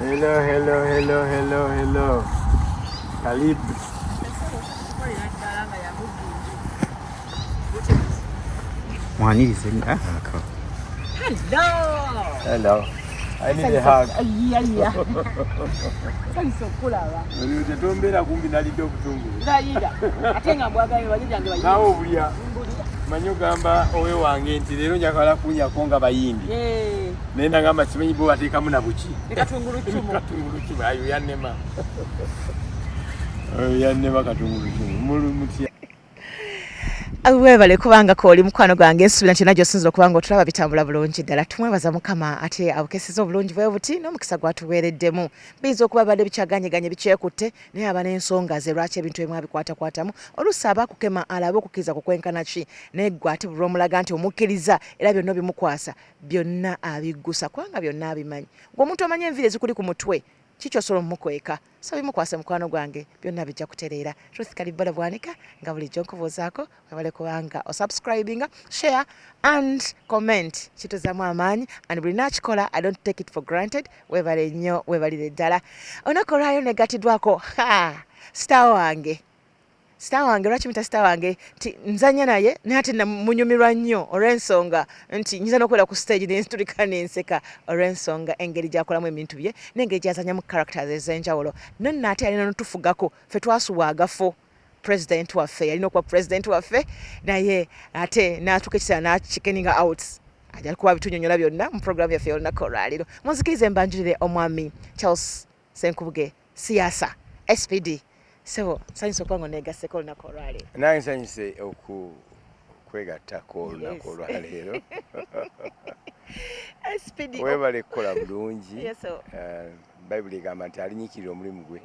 Hello. Karibu. Mwanirize Hello. I need a hug. Yeah. Thanks for kulaba. Nitombera kumbi nalidde okutungulu. Ndayira. Ate nga mbwagayo bajjange bayindi. Nawo obulya. Manyo gamba owe wange nti leero njagala kunyako nga bayindi. Nenda ngamba kimanyi bo bateekamu na buki. Katungulu kimu. Katungulu kimu. Ayo yannema. Yannema katungulu kimu. Mulumutya. Webale kubanga ko oli mukwano gwange ensubira nti najjo sinzira kubanga otulaba bitambula bulungi ddala tumwebaza mukama ate abukesiza obulungi bwe buti n'omukisa gwatuweereddemu biza okuba badde bikyaganyeganye bikyekutte naye aba n'ensonga ze lwaki ebintu ebimu abikwatakwatamu oluusi aba akukema alabe okukkiriza kukwenkana ki naye gwe ate buli omulaga nti omukkiriza era byonna bimukwasa byonna abiggusa kubanga byonna abimanyi ng'omuntu amanyi enviiri ezikuli ku mutwe kiki osobola omukweka so bimukwase mukwano gwange byonna bijja kutereera Ruth Kalibala bwanika nga bulijjo nkubuuzaako webale kubanga osubscribinga share and comment kituzaamu amaanyi and buli nakikola I don't take it for granted webale nnyo webalire ddala olunaku olwayo negatiddwako star wange lwaki mita star wange nti nzanya naye naye ate munyumirwa nnyo olw'ensonga nti nyiza n'okwera ku stage nentulika nenseka olw'ensonga engeri gyakolamu ebintu bye n'engeri gyazanyamu characters ez'enjawulo nonna ate alina notufugako ffe twasuwa agafo president waffe yalina okuba president waffe naye ate n'atuuka ekiseera n'achikeninga out ajja kuba bitunyonyola byonna mu programu yaffe y'olunaku olwaliro munzikirize mbanjulire omwami Charles Senkubuge Siasa SPD so sanyise okuba ng'oneegasseko olunaku olwaleero nange nsanyuse okwegattako olunaku olwaleero SPD webale kukola bulungi bayibuli egamba nti alinyiikirira omulimu gwe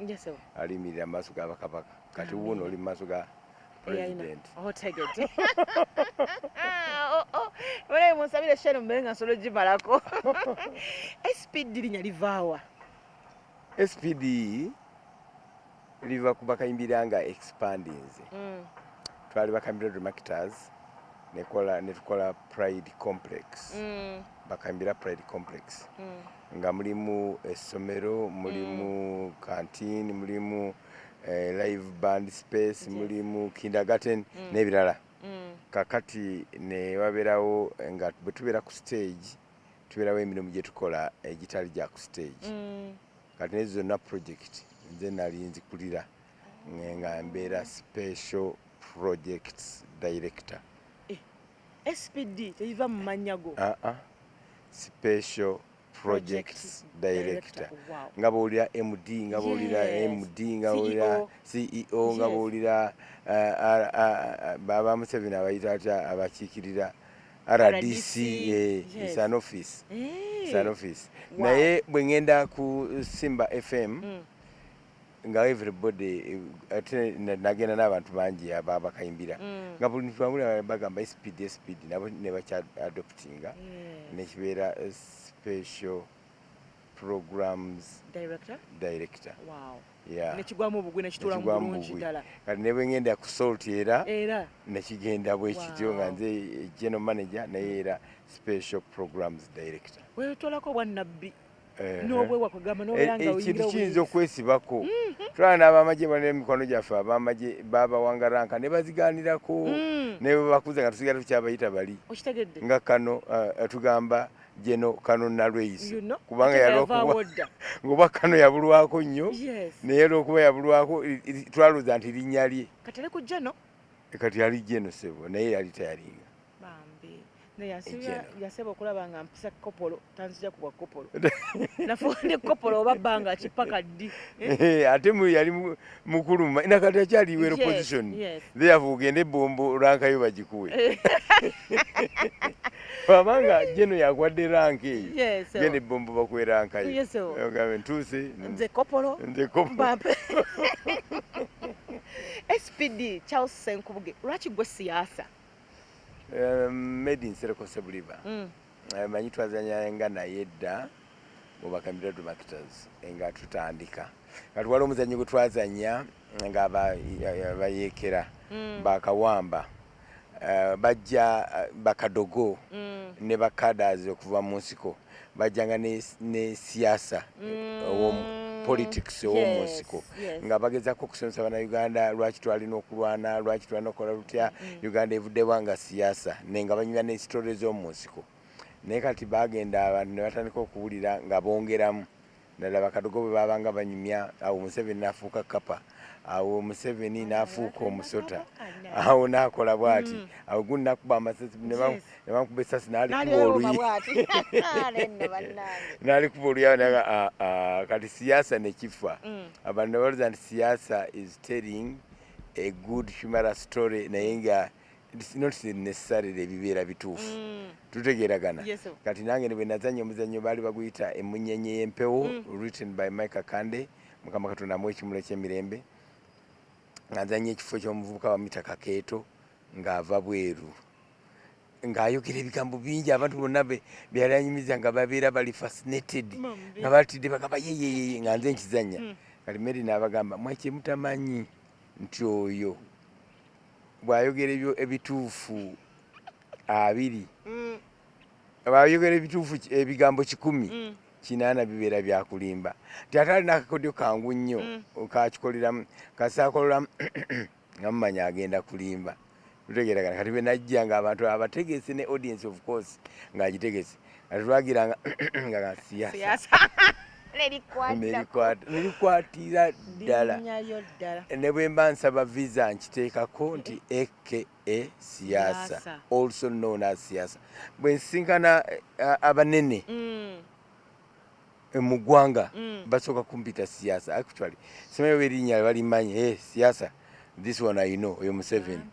aliyimirira mu maaso ga bakabaka kati wuuno oli mu maaso ga president otegedde ole munsabire sheno mbere nga nsolo gimalako SPD linnya livaawa SPD liva ku bakayimbira nga expandings twali bakayimbira Marketers netukola Pride Complex bakayimbira Pride Complex nga mulimu essomero mulimu canteen mulimu live band space mulimu kindergarten n'ebirala kakati ne wabeerawo nga bwe tubeera ku stage tubeerawo emirimu gye tukola egitali gya ku stage kati nezo zonna project nze nali nzikulira nga mbeera special projects director SPD teyiva mu mannya go special projects director nga bwolira MD nga bwolira MD nga bwolira CEO nga bwolira baba Museveni abayita atya abakiikirira RDC is an office naye bwe ngenda ku Simba FM nga everybody ate nagenda n'abantu bangi abakayimbira nga buli ntwamula bagamba SPD nabo ne bakya adoptinga nekibeera special programs director nekigwamu obugwe nekitula mu bulungi ddala kati ne bwe ngenda ku salt era nekigenda bwe kityo nga nze general manager naye era special programs director wetolako bwannabbi n'obwewa kugamba n'obeera nga ekintu kiyinza okwesibako tulaba n'abamagye balina emikono gyaffe abamagye babawanga ranka ne bazigaanirako ne bakuze nga tusigala tukyabayita bali nga kano tugamba jeno kano nalweisi kubanga yalwakuba ngoba kano yabulwako nnyo naye lwokuba yabulwako twaluza nti linnya lye kati yali jeno sebo naye yali tayalinga yaseba okulaba nga mpisa kopolo tanzija kubwa kopolo nafonde kopolo oba bbanga kipaka ddi ate yali mukulu nakati akyaliwero position therefore ogende ebombo rankayo bagikuwe wabanga jeno yagwadde ranka eyo genda ebombo bakuwe rankayo ogambe ntuuse nze kopolo SPD Charles Senkubuge lwaki gwe siyaasa made in Serikose Buliba manyi twazanya nga naye dda mu bakambira Marketers nga tutandika kati waliwo omuzannyo gwe twazanya nga abayekera bakawamba bajja bakadogo ne bakadazi okuva mu nsiko bajjanga ne siasa politics ow'omu nsiko nga bagezako okusomesa bannayuganda lwaki twalina okulwana lwaki twalina okukola lutya uganda evuddewa nga siasa nenga banyumya ne sitole z'omu nsiko naye kati bagenda abantu ne batandika okuwulira nga bongeramu ddala bakadogo bwe babanga banyumya awo Museveni n'afuuka kapa awo Museveni n'afuuka omusota awo n'akola bw'ati awo gundi nakuba amasasi ne bamukuba essasi n'alikuba oluyi n'alikuba oluyi kati siasa ne kifa abantu ne balowooza nti siasa is telling a good humorous story naye nga it's not necessarily ebibeera bituufu tutegeeragana kati nange ne bwe nazanya omuzannyo baali baguyita emunyenye y'empewo written by Mike Kande mukama katonda amuwa ekimula eky'emirembe ng'azanya ekifo ky'omuvubuka wa mita kakeeto ng'ava bweru ng'ayogera ebigambo bingi abantu bonna byalanyumiza nga babeera bali fascinated nga batidde bagamba yeyeyeye nga nze nkizanya kati Mary n'abagamba mwekye mutamanyi nti oyo bw'ayogera ebituufu 20 bw'ayogera ebituufu ebigambo 100 8 bibeera byakulimba ti ate alina akakodyo kangu nnyo kakikoleramu kasaakoleramu nga mumanya agenda kulimba tutegeeragana kati bwe najja nga abantu abategese ne audience of course ng'agitegese kati twagiranga nga siasa nerikwatira ddala ne bwe mba nsaba visa nkiteekako nti aka siasa also known as siasa bwe nsinkana abanene mu ggwanga basooka kumpita siasa actually simanyi oba erinnya balimanyi siasa this one I know oyo Museveni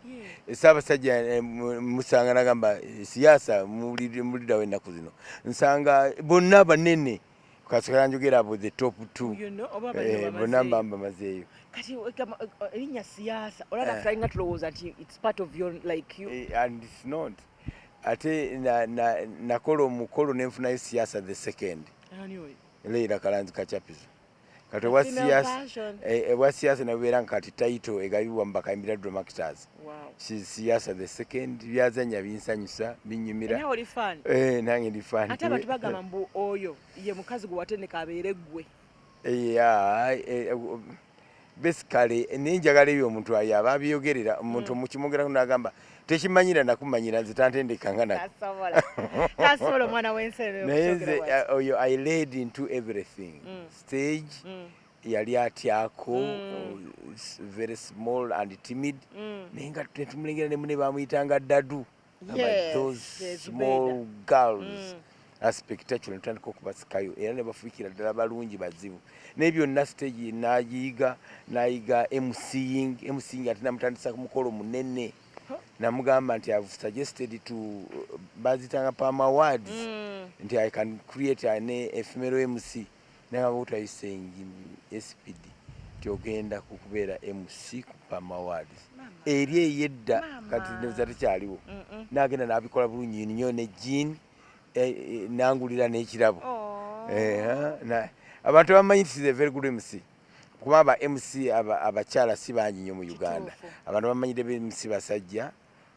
Ssaabasajja musanga nagamba siasa muliddawo ennaku zino nsanga bonna banene kasokera njogera abo the top 2 bonna mbamba mazeeyo kati erinnya siasa olaba flying tulowooza nti it's part of your like you and it's not ate nakola omukolo nenfunayo siasa the second Leila Kalanzi Kachapizo kati ewa siasa nabeera nkati taito egabibwa mu bakayimbira Drama Actors siasa the second byazanya binsanyusa binyumira nange ndi fan ate abantu bagamba mbu oyo ye mukazi gwe watendeka abeere ggwe basically ninjagala ebyo omuntu ayaba abyogerera omuntu mukimwogerako n'agamba tekimanyira nakumanyira nze tantendekanga tasobola omwana w'ensere naye nze oyo I led into everything stage yali atyako very small and timid naye nga tetumulengera ne mune bamuyitanga Dadu those small girls spectacular ntandika okubasikayo era ne bafuukira ddala balungi bazibu naye byonna stage nayiga MCing ate namutandisa ku mukolo munene namugamba nti I've suggested to bazitanga Palm Awards nti I can create an ephemeral MC nanga what are you saying SPD tyogenda kukubeera MC ku Palm Awards eri eyedda kati neza tekyaliwo nagenda nabikola bulungi nnyo ne Jean nangulira n'ekirabo abantu bamanyi nti a very good MC kuba aba MC abakyala si bangi nnyo mu Uganda abantu bamanyire be MC basajja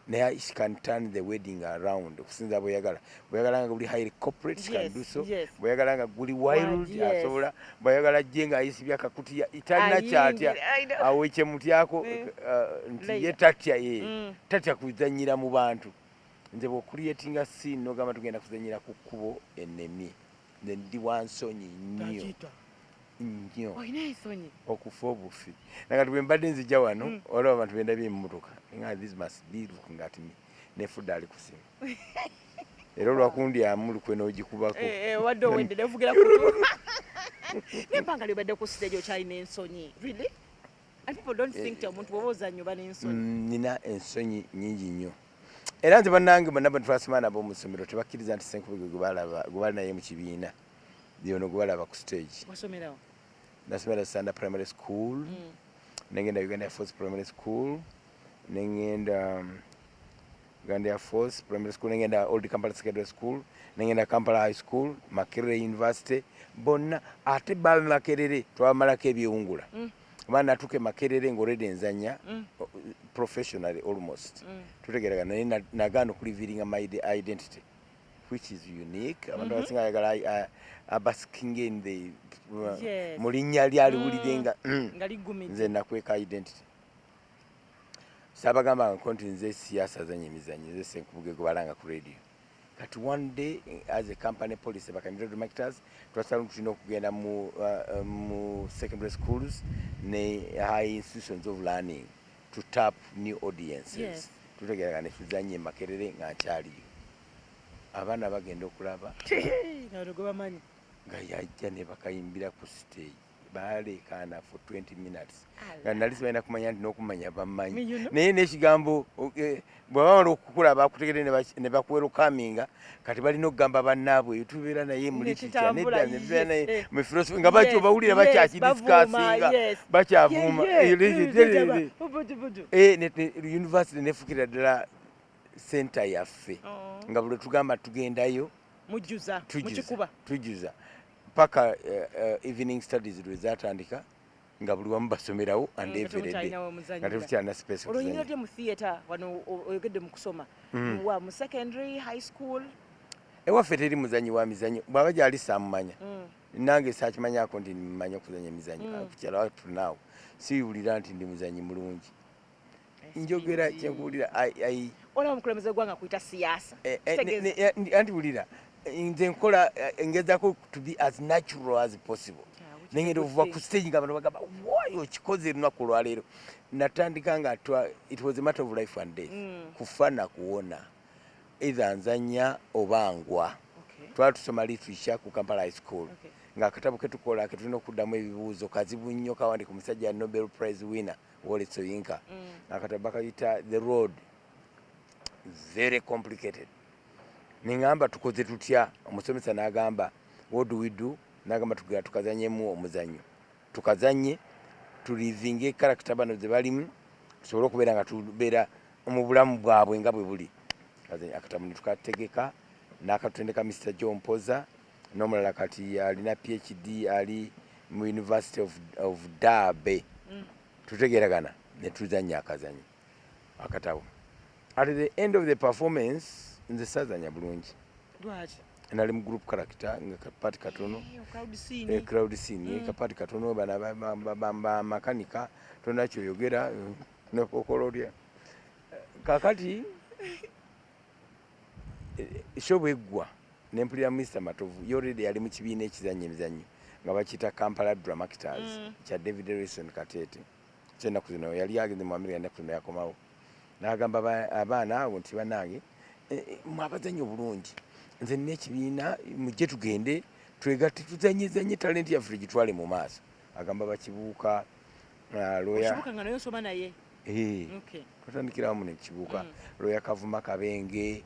naye she can turn the wedding around okusinza bweyagala nga guli highly corporate she can do so bweyagala nga guli wild asobola bweyagala jje nga ayisibya kakutiya italina kyatya awo ekyemutyako nti ye tatya kuzanyira mu bantu nze bw'okuliyetinga scene n'ogamba tugenda kuzanyira ku kkubo ennemi nze ndi wansonyi nnyo okufa obufi nanga bwe mbadde nzijja wano olaba abantu bendabye emmotoka nga this must be looking at me nefudde ali ku simu era olwakundi amulukwe n'ogikubako wadde owedde nevugira kutu nempanga lyobadde ku stage okyalina ensonyi really and people don't think ti omuntu bwoba ozannya oba n'ensonyi nina ensonyi nyingi nnyo era nze bannange bonna bwe twasoma nabo mu ssomero tebakkiriza nti Senkubuge gwe bali naye mu kibiina byono gwe balaba ku stage nasomera Sanda Primary School nengenda Uganda Air Force Primary School nengenda Uganda Air Force Primary School nengenda Old Kampala Secondary School nengenda Kampala High School Makerere University bonna ate babe Makerere twamalako ebyewungula abaana natuke Makerere ng'olredde enzanya professionally almost tutegeragana naye nagaana okuliviringa my identity which is unique. Abantu abasinga ayagala abasking in the mu linnya lyaliwulire nga nze nakweka identity. Sabagamba nti nze siasa zanye emizannyo nze Senkubuge gwe balanga ku radio. Kati one day as a company policy bakanyira marketers twasala tulina okugenda mu secondary schools ne high institutions of learning to tap new audiences. Tutegeragana ne tuzanye Makerere nga nkyaliyo. Abaana bagenda okulaba nga yajja ne bakayimbira ku stage balekana for 20 minutes nga nali sibalina kumanya nti n'okumanya bamanyi naye n'ekigambo bwebamala okukulaba bakutegere ne bakuwerukaminga kati balina okugamba bannaabwe tubeera naye mu literature nedda ne tubeera naye mu philosophy nga bakyo bawulira bakyakidisikasinga bakyavuuma university nefukira ddala center yaffe nga buli tugamba tugendayo tujuza paka evening studies lwe zatandika nga buli wamu basomerawo and every day nga tetukyalina space. Olwoyinira mu theatre wano oyogedde mu kusoma wa mu secondary high school ewaffe teri muzanyi wa mizanyo bw'aba gyali saamumanya nange saakimanyako nti mmanya okuzanya emizanyo kukyala watu naawe siwulira nti ndi muzanyi mulungi njogera kyenkuwulira olaba omukulembeze gwanga kuyita siasa anti wulira nze nkola ngezako to be as natural as possible nengenda okuva ku stage nga abantu bagamba waayo okikoze lunaku olwaleero natandika nga it was a matter of life and death kufa na kuwona either nzanya obangwa twali tusoma literature ku Kampala High School nga akatabo ketukola ketulina okuddamu ebibuuzo kazibu nnyo kawandi ku musajja Nobel Prize winner Wole Soyinka akatabo bakayita The Road very complicated. Ningamba tukoze tutya omusomesa n'agamba what do we do n'agamba tukazanyemu omuzanyo tukazanye tulivinge character bano ze balimu tusobole okubeera nga tubeera mu bulamu bwabwe nga bwe buli kazanya akatamu ne tukategeka n'akatendeka Mr. John Poza n'omulala kati alina PhD ali mu University of Derby tutegeragana ne tuzanya akazanyo akatabo. At the end of the performance nze sazanya bulungi nali mu group character nga kapati katono crowd scene kapati katono bana makanika tona kyoyogera nokokololya kakati show eggwa nempulira Mr. Matovu yoredi yali mu kibiina ekizanya emizanyo nga bakita Kampala Dramatars kya David Harrison Katete kyennaku zino yali agende mu America ennaku zino yakomawo n'agamba abaana abo nti bannange mwabazannya obulungi nze nina ekibiina mujje tugende twegatte tuzanyezanye talenti yaffe gitwale mu maaso agamba bakibuuka lawyer twatandikira wamu nekibuuka lawyer Kavuma Kabenge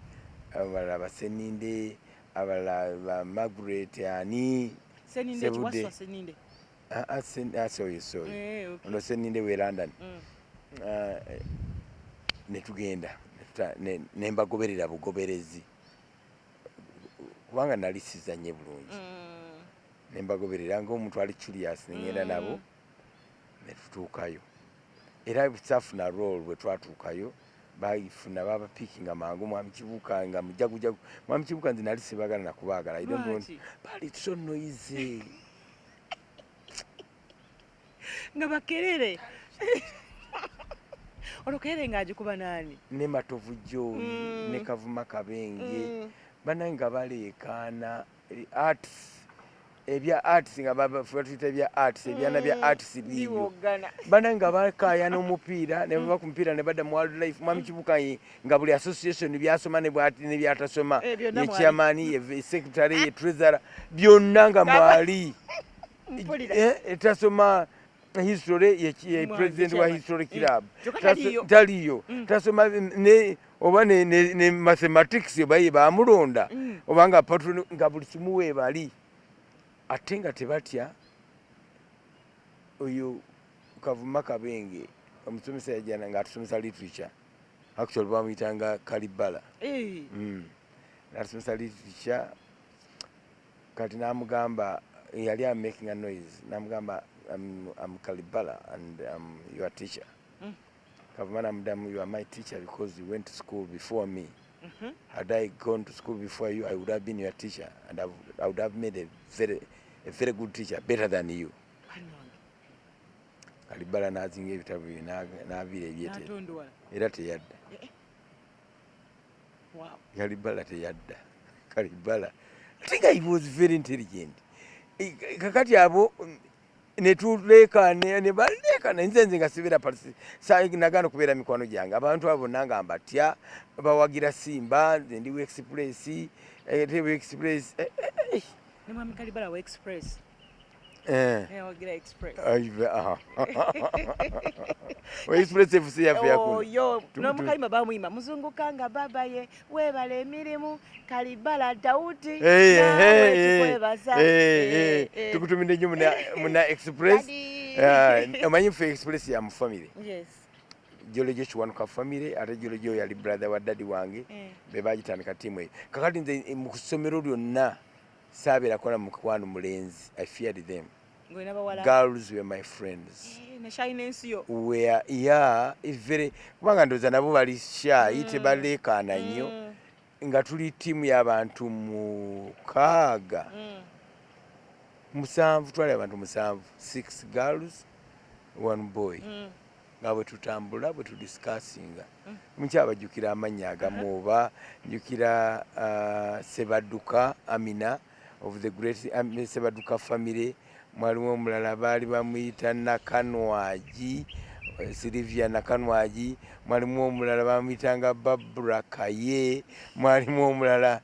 abalala Baseninde abalala ba Margaret ani Sebude sorry ono Seninde we London netugenda nembagoberera bugoberezi kubanga nali sizanye bulungi nembagoberera ng'omuntu ali curious nengenda nabo netutuukayo era safuna role bwe twatuukayo bayifuna baba picking amangu mwami kibuka nga mujagujagu mwami kibuka nzi nali sibagala nakubaagala nti bali so noisy nga bakerere olokere ngaje kuba nani ne Matovu Joy ne Kavuma Kabenge bananga balekana arts ebya arts nga baba fuatuita ebya arts ebyana bya arts biyo bananga bakaya n'omupiira ne baba kumpiira ne badda mu wildlife mwami kibukayi nga buli association byasoma ne bwati ne byatasoma ne chairman ye secretary ye treasurer byonna nga mwali etasoma history ye president wa history club taliyo tasoma ne oba ne mathematics bayi bamulonda obanga patron nga buli kimuwe bali atenga tebatya oyo Kavuma Kabenge omusomesa yajana nga atusomesa literature actually bamuyitanga Kalibala atusomesa literature kati namugamba yali making a noise namugamba I'm Kalibala and I'm your teacher Kavumana Mudamu, you are my teacher because you went to school before me. Had I gone to school before you, I would have been your teacher, and I would have made a very good teacher, better than you. Kalibala nazinga ebitabu n'aviira ebyete era teyadda. Kalibala teyadda. Kalibala. I think he was very intelligent. Kakati abo netulekane ne balekana nze nga sibira parisi nagano kubeera mikwano gyange abantu abo nanga mbatya bawagira Simba nze ndi express express ne mwami Kalibala wa express wagira express express FC yafe yakuna yo n'omukalima bamuyima muzungukanga baba ye webala emirimu Kalibala Daudi tukutumide nnyo muna express omanyi ffe express ya mu family Jolojo Kiwanuka family ate Jolojo yali brother wa daddy wange be bagitandika timu eyo kakati nze mu kusomero lyonna saabeerako na mukwano mulenzi I feared them. Girls were my friends. Were very kubanga ndoza nabo bali shy tebalekana nnyo nga tuli timu y'abantu mukaaga musanvu twali abantu musanvu 6 girls 1 boy nga bwe tutambula bwe tudiscussinga mukyabajjukira amannya agamu oba njukira Sebaduka Amina of the great Sebaduka family. Mwalimu omulala baali bamuyita Nakanwaji Silvia Nakanwaji, mwalimu omulala bamuyitanga Barbara Kaye, mwalimu omulala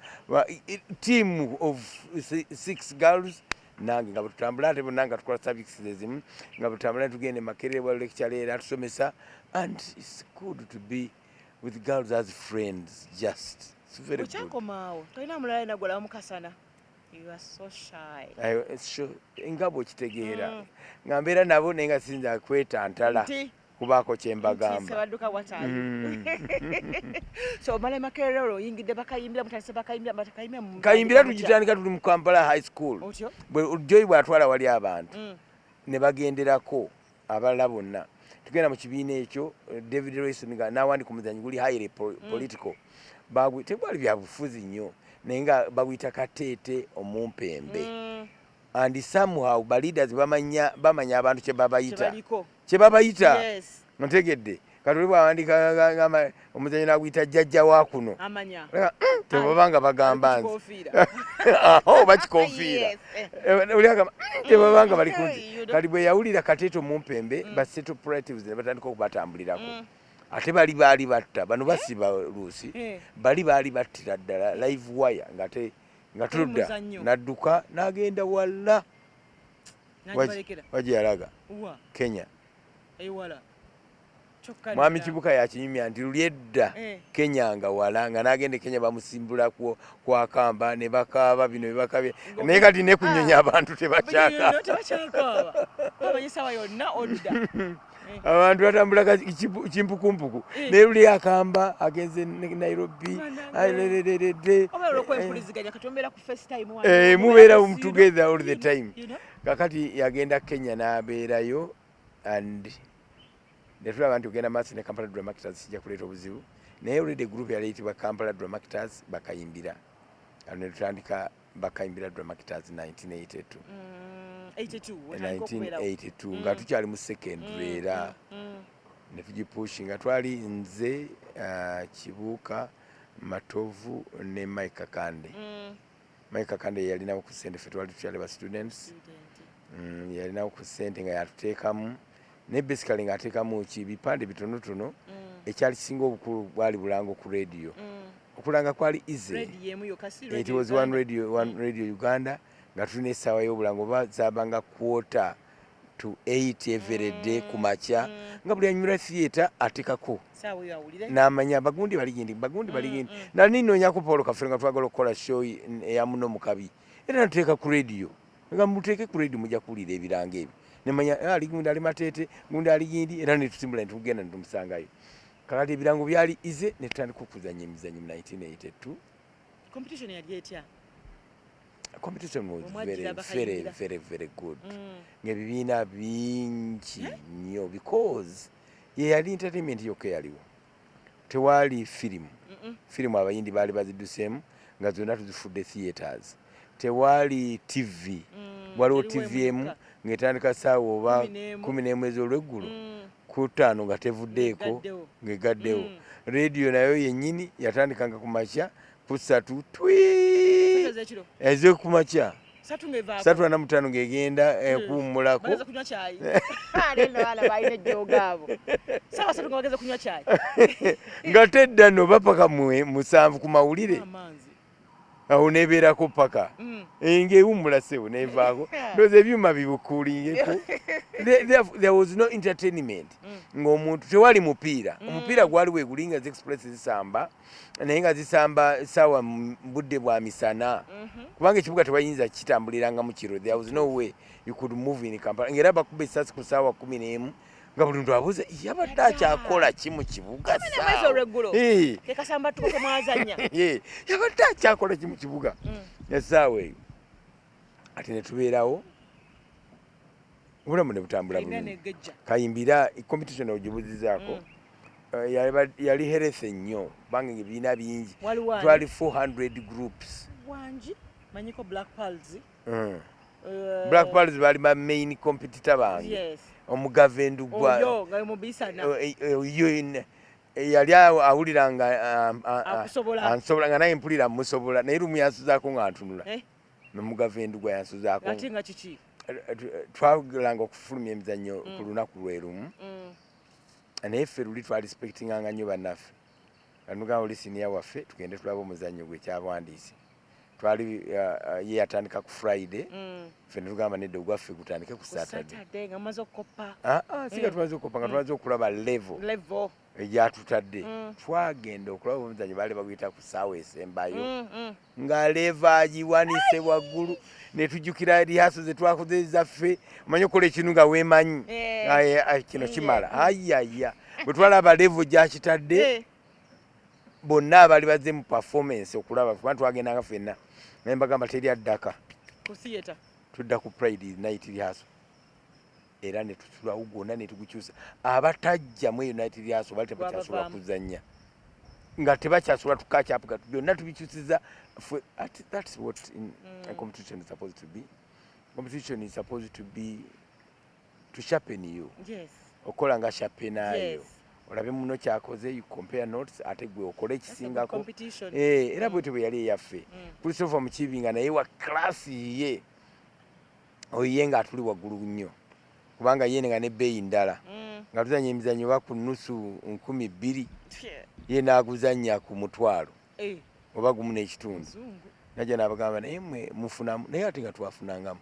team of 6 girls nange nga tutambula ate nanga tukola services ezimu nga tutambula tugende Makerere wa lecture era tusomesa and it's good to be with girls as friends just it's very good. Uchakomao toina mulala nagola mukasana. You are so shy. Sure. Ingabo kitegeera. Ngambera nabo nenga sinza kwetantala. Kubako kyembagamba. Sebaduka watayi. So male Makerere yingide bakayimbira mutase bakayimbira mu. Kayimbira tugitandika tuli mu Kampala High School. Bwe joyi bwatwala wali abantu. Ne bagenderako abalala bonna. Tugenda mu kibiina ekyo David Royce nga nawandi kumuzanyi guli highly political. Bagwe tebwali bya bufuzi nnyo. Nenga bagwita Katete omumpembe and somehow leaders bamanya abantu kye babayita ntegedde katuli bwawandika ngama omuzanyi nagwita jjajja wa kuno amanya tebabanga bagamba nzi bakikofiira oli agamba tebabanga bali kunzi kati bwe yawulira Katete omumpembe baseto operatives ne batandika okubatambulirako ate bali batta bano basiba luusi bali battira ddala live wire nga tudda nadduka n'agenda walla waje yalaga Kenya mwami Kibuka yakinyumya nti luli edda Kenya nga wala nga n'agenda Kenya bamusimbula kwa Kamba ne bakaaba bino bibakabye naye kati ne kunyonya abantu tebakyakaaba abantu batambula kimpukumpuku ne luli akamba agenze Nairobi mubeera together all the time kakati yagenda Kenya n'abeerayo and netulaba nti ogenda maaso ne Kampala Dramators kijja kuleeta obuzibu naye already group yaleetebwa Kampala Dramators bakayimbira ne tutandika bakayimbira Dramators 1982 nga tukyali mu secondary era ne tugipushi nga twali nze Kibuuka Matovu ne Mike Kande. Mike Kande yalinawo ku ssente ffe twali tukyali ba students yalinawo ku ssente nga yatuteekamu ne basically nga ateekamu bipande bitonotono ekyali kisinga obukulu bwali bulango ku radio okulanga kwali easy it was one radio Uganda nga tulina essaawa y'obulango bazaabanga 7:45 every day ku makya nga buli anyula theatre atekako n'amanya bagundi baligindi nali nnoonyako Paul Kafere nga twagala okukola show eya muno mukabi era natuteeka ku radio nga muteeke ku radio mujja kuwulira ebiranga ebyo nemanya ali gundi ali Matete gundi ali Gindi era netutimbula netugenda netumusangayo kakati ebirango byali ize netutandika okuzanya emizanyo mu 1982. Competition yali etya? Competition was very good. Ngebibiina bingi nnyo because ye yali entertainment yokka yaliwo. Tewali firimu abayindi baali bazidduseemu nga zonna tuzifudde theatres. Tewali TV, waliwo TV emu ng'etandika ssaawa oba 11 ez'olweggulo ku 5 nga tevuddeeko ng'egaddewo. Radio nayo yennyini yatandikanga ku makya ku 3 ez'okumakya 3:45 ng'egenda kuwummulako nga tedda no bapaka 7 ku mawulire awo nebeerako paka ng'ewummula sewo nevaako ndowooza ebyuma bibukuulingeko. There was no entertainment ng'omuntu tewali mupiira. Omupiira gwali weeguli nga Express zisamba naye nga zisamba ssaawa mu budde bwa misana kubanga ekibuga tewayinza kitambuliranga mu kiro. There was no way you could move in Kampala. Ng'era bakuba essasi ku ssaawa 11 nga buli muntu abuuza yabadde akyakola ki mu kibuga yabadde akyakola ki mu kibuga essaawa eyo. Ate ne tubeerawo obulamu ne butambula bulungi. Kayimbira competition ogibuzizaako yali herese nnyo kubanga ebibiina bingi twali 400 groups. Black Pearls bali ba main competitor bange. Omugavendugwa yali awuliranga ansobola nga naye mpulira musobola naye lumu yansuzaako nga ntunula nomugavendugwa yansuzaako twagulanga okufulumya emizannyo ku lunaku lwe lumu naye ffe luli twali respectinganga nnyo bannaffe anugamba oli siniya waffe tugende tulaba omuzannyo gwe kyabwandiise. Twali ye yatandika ku Friday ffe ne tugamba nedda ogwaffe gutandike ku Saturday nga maze okukoppa siga tumaze okukoppa nga tumaze okulaba level egyatutadde. Twagenda okulaba omuzannyo baali baguyita ku ssaawa esembayo nga leva agiwanise waggulu ne tujjukira lihaso ze twakoze zaffe omanyi okola ekintu nga weemanyi kino kimala ayaya bwe twalaba level gyakitadde bonna abaali bazze mu performance okulaba kuba twagendanga ffenna naye mbagamba teri addaka ku theatre tudda ku Pride night rehearsal era ne tutulawo gwonna ne tugukyusa. Abatajja mu night rehearsal baali tebakyasobola kuzannya nga tebakyasobola tukakyapuka byonna tubikyusiza. That's what a competition is supposed to be. Competition is supposed to be to sharpen you. Yes. Okola nga sharpenayo. Olabe muno kyakoze you compare notes ate gwe okole ekisingako era bwetyo bwe yali eyaffe. Christopher Mukibi nga naye wa class ye oye nga atuli waggulu nnyo kubanga ye nga nebbeeyi ndala nga tuzanya emizannyo ba ku nusu 2,000 ye n'aguzannya ku 1,000 oba gumu n'ekitundu. Najja n'abagamba naye mmwe mufunamu naye ate nga twafunangamu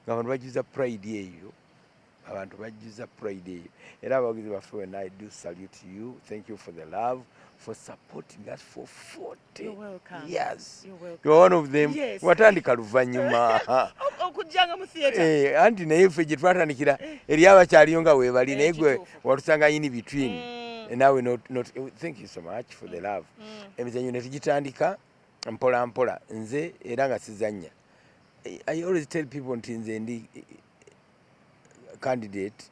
nga abantu bajjuza Pride eyo abantu bajjuza Pride eyo era abawagizi baffe when I do salute you. Thank you for the love, for supporting us for 40 years. You're one of them. Watandika luvannyuma okujjanga mu theatre anti naye ffe gye twatandikira eri abakyaliyo nga weebali naye gwe watusanga in between and now not thank you so much for the love. Emizannyo ne tugitandika mpola mpola nze era nga sizannya. I always tell people nti nze ndi candidate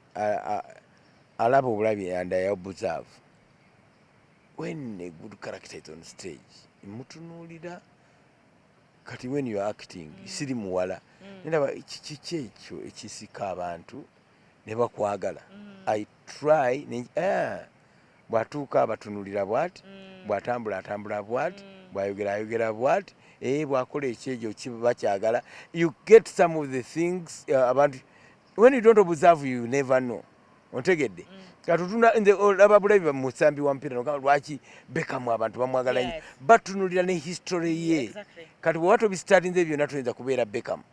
alaba obulabi and I observe when a good character is on stage mutunuulira kati when you are acting siri muwala ndaba kiki ekyo ekisika abantu ne bakwagala. I try bw'atuuka abatunuulira bw'ati bw'atambula atambula bw'ati bw'ayogera ayogera bw'ati bw'akola ekyejo bakyagala. You get some of the things abantu when you don't observe you never know. Ontegedde katutuna nze olaba bulabi musambi wa mpira noka lwaki Beckham abantu bamwagala nnyo batunulira ne history ye. Kati bwe wato bistatinze byonna tuyinza kubeera Beckham.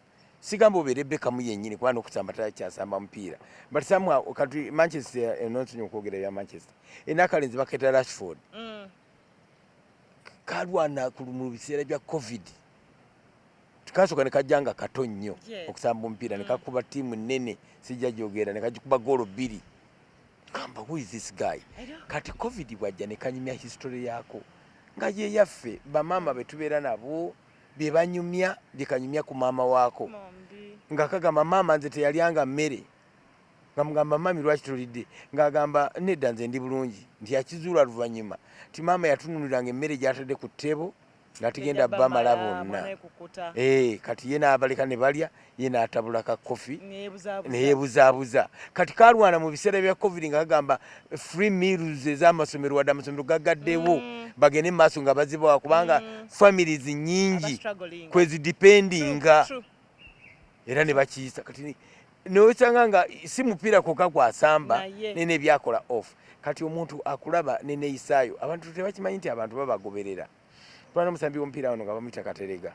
Sigamba obeere Beckham yennyini kuba n'okusamba takyasamba mupiira but somehow kati Manchester ensonyi okwogera bya Manchester enakalenzi baketa Rashford kalwana mu biseera bya COVID tukasooka ne kajjanga kato nnyo okusamba omupiira ne kakuba ttiimu nnene sijja gyogera ne kagikuba goolo 2 kamba who is this guy. Kati COVID bwajja ne kanyumya history yaako nga ye yaffe bamaama betubeera nabo bye banyumya bye kanyumya ku maama waako nga kagamba maama nze teyalyanga mmere ngamugamba mami lwaki tulidde ng'agamba nedda nze ndi bulungi nti yakizuula luvannyuma ti maama yatunuliranga emmere gy'atadde ku ttebo nga tigenda bamala bonna kati ye n'abaleka ne balya ye n'atabula ka kofi neyeebuzaabuza kati kalwana mu biseera bya covid nga kagamba free meals ez'amasomero wadde amasomero gagaddewo bagende mu maaso nga bazibawa kubanga families nyingi kwezidipendinga era ne bakiyisa kati nowesanga nga si mupiira kokka gwasamba nene ebyakola off kati omuntu akulaba neneeyisaayo abantu tebakimanyi nti abantu babagoberera twana musambi w'omupiira wano nga bamuyita Katerega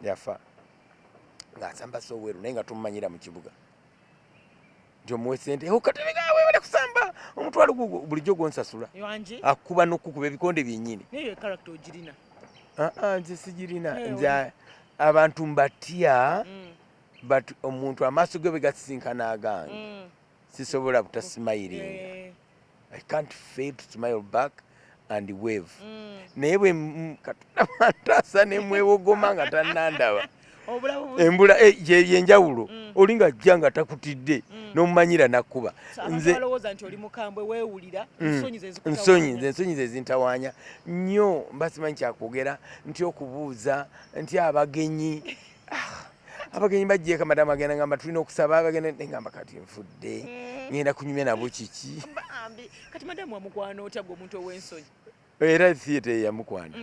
yafa ng'asamba Soweru naye nga tumumanyira mu kibuga nti omuwe ssente Katerega weewale kusamba omutwalo gugwo bulijjo gwonsasula akuba n'okukuba ebikonde byennyini nze sigirina nze abantu mbatya but omuntu amaaso ge bwe gasisinkana agange sisobola butasimayiringa I can't fail to smile back and wave naye bwe katonda nemwewogoma nga tannandaba embula yenjawulo oli nga ajja nga takutidde n'omumanyira nakkuba ensonyi ze zintawaanya nnyo mba simanyi kyakwogera nti okubuuza nti abagenyi bajjeeka madamu agenda ngamba tulina okusaba abagenda ngamba kati nfudde ngenda kunyumya nabo kiki kati madamu amukwana otya gwe omuntu ow'ensonyi era theatre eyamukwana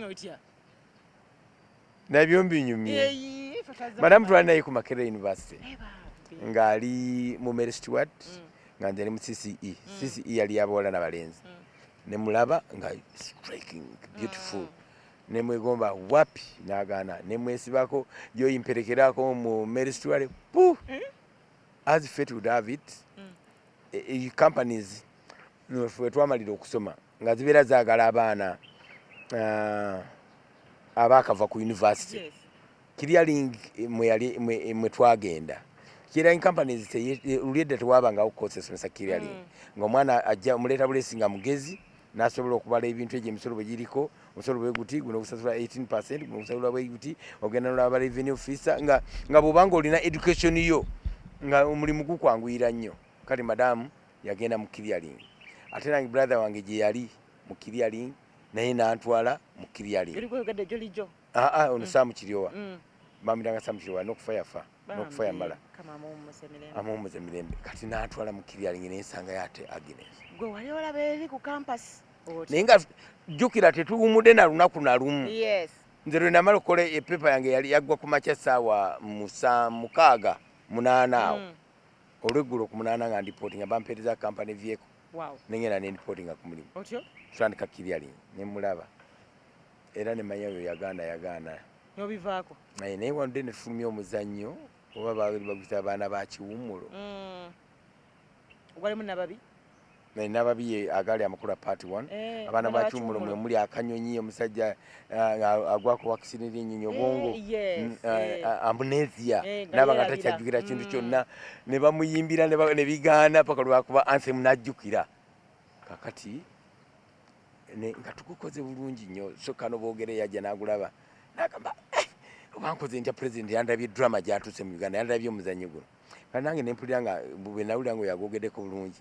nabyo mbinyumye madamu twali naye ku Makerere University ng'ali mu Mary Stewart nga nze ne mu CCE yali yabawala n'abalenzi nemulaba nga striking beautiful nemwegomba wapi nagaana nemwesibako gyoyimperekerako mu Mary Stewart as fate would have it companies fwe twamalira okusoma nga zibeera zaagala abaana abaakava ku university clearing mwe twagenda clearing companies lulyedda tewabangawo course esomesa clearing ng'omwana ajja omuleeta bulesi nga mugezi n'asobola okubala ebintu egyo emisolo bwe giriko omusolo bwe guti guno okusasula 18% guno okusasula bwe guti ogenda n'olaba revenue officer nga bw'obanga olina education yo nga omulimu gukwanguyira nnyo kati madamu yagenda mu clearing ate nange brother wange gye yali mu clearing naye n'antwala mu clearing ono Saamu Kiryowa bamuyitanga Saamu Kiryowa n'okufa yafa n'okufa yamala amuwumuze mirembe kati n'antwala mu clearing n'ensanga yate Agnes gwe wali olaba eri ku campus naye nga jjukira tetuwumudde na lunaku na lumu nze lwe namala okukola epepa yange yali yaggwa ku makya ssaawa 6:8 awo olweggulo ku 8 nga ndipootinga bampeereza kampani vehicle nengenda nendipootinga ku mulimu tutandika clearing nemulaba era nemanya oyo yagaana nobivaako naye wadde netufulumya omuzannyo oba baguyita abaana ba kiwummulo gwalimu nababi nababi agali amakulu part 1 abaana ba kiwummulo mwe muli akanyonyi omusajja agwako wakisinira ennyonyi obwongo amnesia naba nga takyajjukira kintu kyonna ne bamuyimbira ne bigaana paka lwakuba anthem najjukira kakati nga tukukoze bulungi nnyo so kano boogere yajja n'agulaba n'agamba obankoze ntya president yandabye drama gyatuuse mu Uganda yandabye omuzannyo guno kati nange nempulira nga bwe nawulira nga yagogeddeko bulungi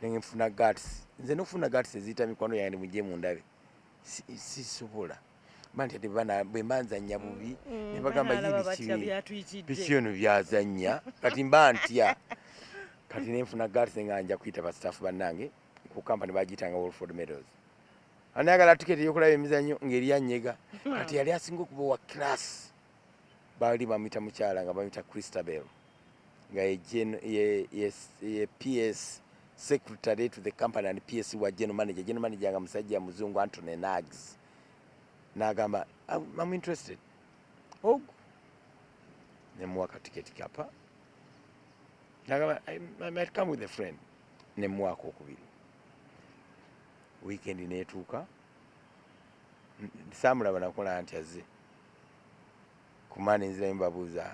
nange nfuna guts nze n'okufuna guts eziyita mikwano yange mujje mu ndabe sisobola mba nti bwe mbanzannya bubi ne bagamba biki ono byazannya kati mba ntya kati nenfuna guts nga nja kuyita bastaff bannange ku kampani bagiyitanga Wolford Meadows anayagala tiketi yokulaba emizannyo ng'eri yanyega kati yali asinga okuba wa class baali bamuyita mukyala nga bamuyita Christabel nga ye PS secretary to the company and PS wa general manager nga musajja muzungu Anthony Nags n'agamba I'm interested nemuwa katiketi kapa n'agamba I might come with a friend nemuwako okubiri weekend netuuka saamulaba nakola nti azze kumana enzirayo mbabuuza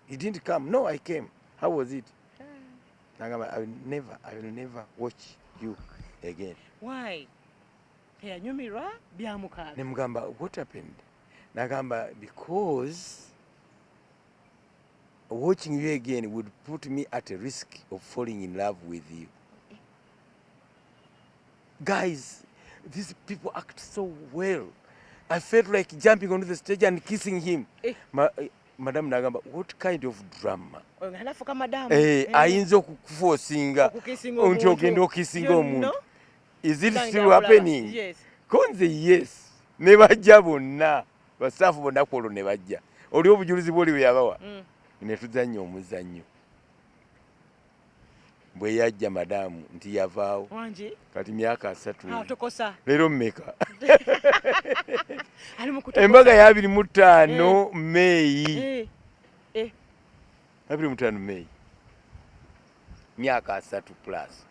he didn't come no I came how was it nagamba I will never watch you again why eyanyumirwa byamukaaga nemugamba what happened nagamba because watching you again would put me at a risk of falling in love with you. Guys, these people act so well. I felt like jumping onto the stage and kissing him. Madam Nagamba, what kind of drama? Ayinza okukuforcinga nti ogenda okisinga omuntu. Is it still happening? Yes. Konze yes. Ne bajja bonna. Basaafu bonna kwolwo ne bajja. Oli obujulizi bw'oli bwe yabawa. Ne tuzannya omuzannyo. Bwe yajja madamu nti yavaawo. Wangi? Kati myaka 3. Tokosa. Leero mmeka. Embaga ya 25 May. 25 May. Myaka 3 plus.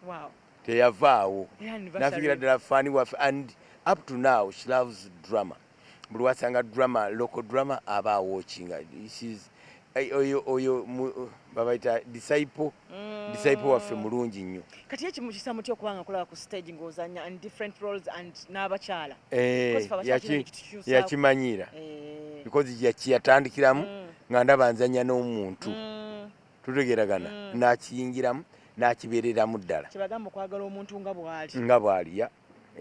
Wow. Teyavaawo. Nafigira ddala fani waffe, and up to now she loves drama. Buli wasanga drama, local drama aba watching. She's oyo babaita disciple waffe mulungi nnyo. Kati ekimu kisa mutya okubanga kulaba ku stage ng'ozannya and different roles and n'abakyala. Yakimanyira. Because yakiyatandikiramu nga ndaba nzannya n'omuntu. Tutegeeragana. N'akiyingiramu n'akibeereramu ddala. Kyebagamba okwagala omuntu nga bw'ali. Nga bw'ali,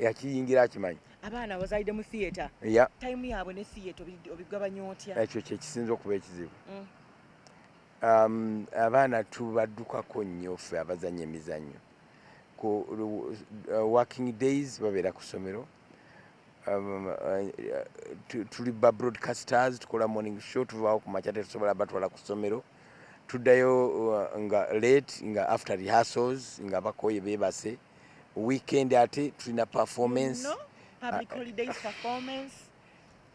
yakiyingira akimanyi. Abaana bazaalidde mu theatre. Time yaabwe ne theatre obigabanya otya? Ekyo kye kisinza okuba ekizibu. Abaana tubaddukako nnyo ffe abazannya emizannyo. Working days babeera ku ssomero. Tuli ba broadcasters, tukola morning show, tuvaawo ku makya tetusobola batwala ku ssomero. Tuddayo nga late nga after rehearsals nga bakoye beebase. Weekend ate tulina performance. Public holidays performance.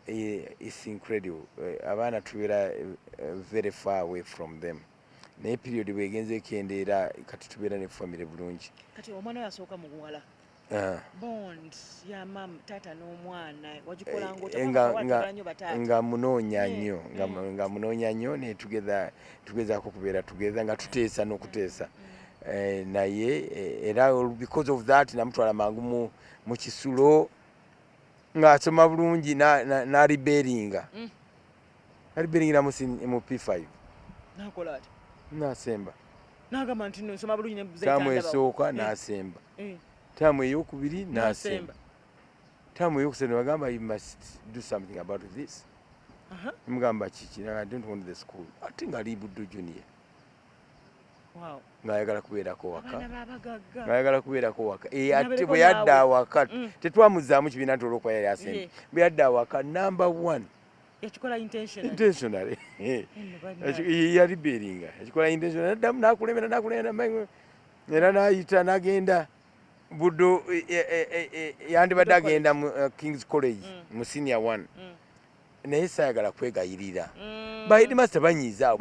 It's incredible. Abaana tubeera very far away from them. Naye period bwegenze ekendeera kati tubeera ne family bulungi. Kati omwana oyo asooka mu buwala. Bond ya mama tata n'omwana wagikola nga munoonya nnyo nga munoonya nnyo ne tugezaako kubeera together nga tuteesa n'okuteesa. Naye era because of that namutwala mangu mu kisulo ng'asoma bulungi n'aliberinga mu P5 nakola ati n'asemba n'agamba nti nsoma bulungi ne taamu esooka n'asemba taamu eyokubiri n'asemba taamu eyokusatu bagamba you must do something about this. Mugamba kiki? I don't want the school. Ate nga ali Buddu Junior. Wow. Ng'ayagala kubeerako waka. Ate bwe yadda awaka tetwamuzaamu kibiina nti olw'okuba yali asemba. Bwe yadda awaka number 1. Yakikola intentionally. Yali beeringa. Yakikola intentionally. Addamu n'akulemera era n'ayita n'agenda Buddu yandibadde agenda mu King's College mu senior 1. Naye saayagala kwegayirira. Headmaster banyiizaawo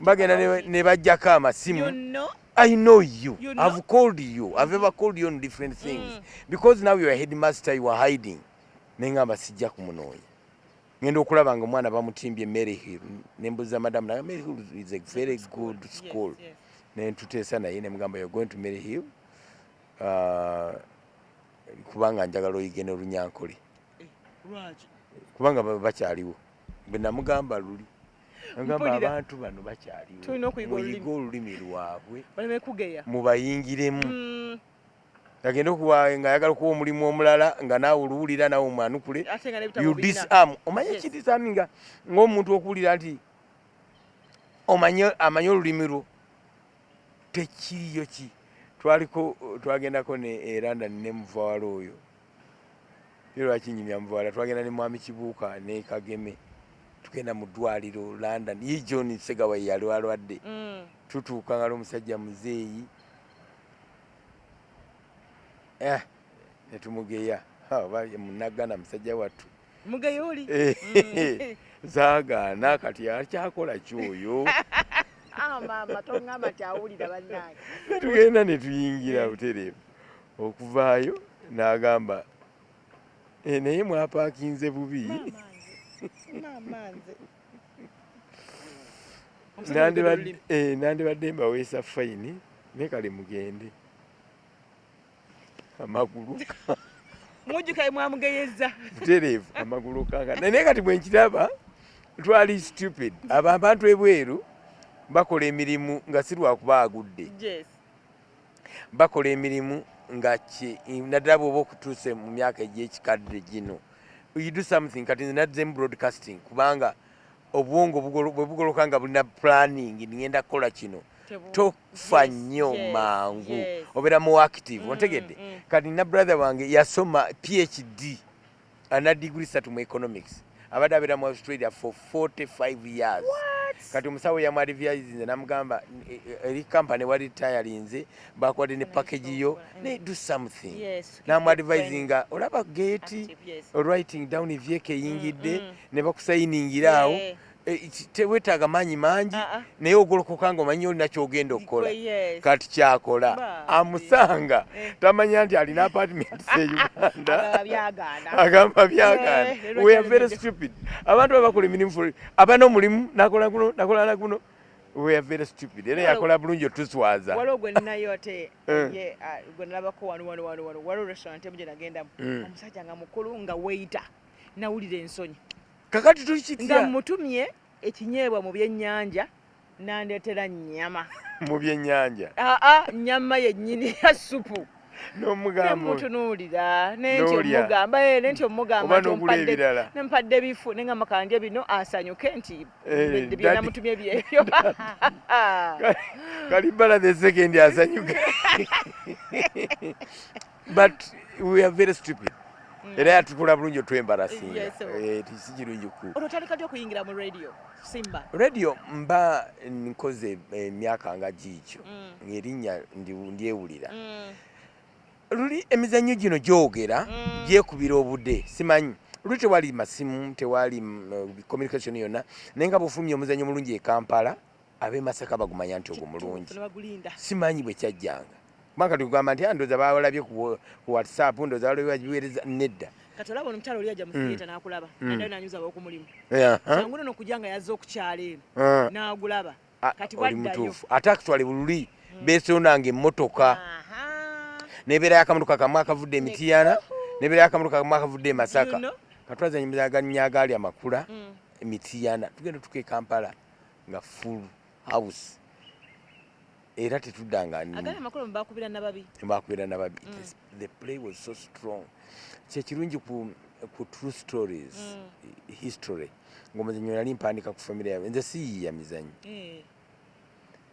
bagenda ne bajjako amasimu. I know you. I've called you. I've ever called you on different things. Because now you are headmaster, you are hiding. Nengamba sijja kumunoonya. Ngenda okulaba nga omwana bamutimbye Mary Hill. Ne mbuuza madam na Mary Hill is a very good school. Ne ntuteesa naye ne mugamba you're going to Mary Hill. Kubanga njagala oyige n'Olunyankole. Kubanga bakyaliwo. Bwe namugamba luli. Ngamba abantu bano bakyaliwo. Tulina okuyiga olulimi lwabwe. Baleme kugeya. Mubayingiremu. Agenda okuba nga ayagala okuwa omulimu omulala nga naawe oluwulira naawe omwanukule. You disarm. Omanye kidisarminga ng'omuntu okuwulira nti amanye olulimi lwo. Tekiriyo ki. Twagendako ne London ne muvaala oyo. Lwaki nnyimya muvaala twagenda ne mwami Kibuuka ne Kageme. Tugenda mu ddwaliro London. Ye John Segawa yali alwadde. Tutuuka nga l'omusajja muzeeyi. Ne tumugeya. Munaggana musajja wattu. Mugeya oli? Zaagaana kati akyakola kyoyo. Maama tongamba kyawulira bannange. Tugenda ne tuyingira butereevu. Okuvaayo n'agamba naye mwapaakinze bubi. Nandibadde mbaweesa fayini naye kale mugende. Amagulu mujjukaye mwamugeyeza butereevu amagulu kanga naye kati bwe nkiraba twali stupid abantu ebweru bakola emirimu nga si lwakuba agudde bakola emirimu nga naddala bw'oba okutuuse mu myaka egy'ekikadde gino you do something kati nze nazzemu broadcasting kubanga obwongo bwe bugoloka nga bulina planning ngenda kukola kino tofa nnyo mangu obeera mu active ontegedde kati na brother wange yasoma PhD ana degree 3 mu economics abadde abeera mu Australia for 45 years. Kati omusawo yamwadvisinze namugamba eri company wali tayalinze bakwade ne package yo ne do something namwadvisinga olaba gate writing down evyeke yingidde ne bakusayiningira awo tewetaaga maanyi mangi naye ogolokoka nga omanyi olina kyogenda okukola kati kyakola amusanga tamanya nti alina apartment e Uganda agamba byagaana we are very stupid abantu abakola emirimu abana omulimu nakola na guno we are very stupid era yakola bulungi otuswaza waliwo gwe ninayo ate gwe nalabako waliwo restaurant emu gye nagendamu omusajja nga mukulu nga waiter nawulira ensonyi kakati tulikitya nga mutumye ekinyeebwa mu byennyanja nandeetera nnyama mu byennyanja nnyama yennyini ya supu nemutunuulira nenti omugamba nempadde bifu nengamba kandye bino asanyuke nti byenamutumye byebyo kalibala the second asanyuke but we are very stupid era yatukola bulungi otwembalasinga si kirungi ototandika ddi okuyingira mu radio simba radio mba nkoze emyaka nga giikyo ng'erinnya ndyewulira luli emizannyo gino gyogera gyekubira obudde simanyi luli tewali masimu tewali communication yonna naye nga bwofulumya omuzannyo mulungi e Kampala ab'e Masaka bagumanya nti ogwo mulungi simanyi bwe kyajjanga kubanga tugamba nti ndoza bawalabye ku WhatsApp ndoza babiweereza nedda kati olaba omukyalo oli ajja mu theatre n'akulaba naddayo n'anyuza ab'okumulimu kyangu nno okujja nga yazze okukyala eno n'agulaba kati oli mutuufu ate actually bululi beesonanga emmotoka nebeerayo akamotoka kamu akavudde Emitiyana nebeerayo akamotoka kamu akavudde e Masaka katwazanya emizannyo agaali amakula Emitiyana tugenda tuka e Kampala nga full house era tetuddanga agali amakulu mbakubira nababi the play was so strong kyekirungi ku true stories history ng'omuzannyo nali mpandika ku famire yawe nze siyiiya mizannyo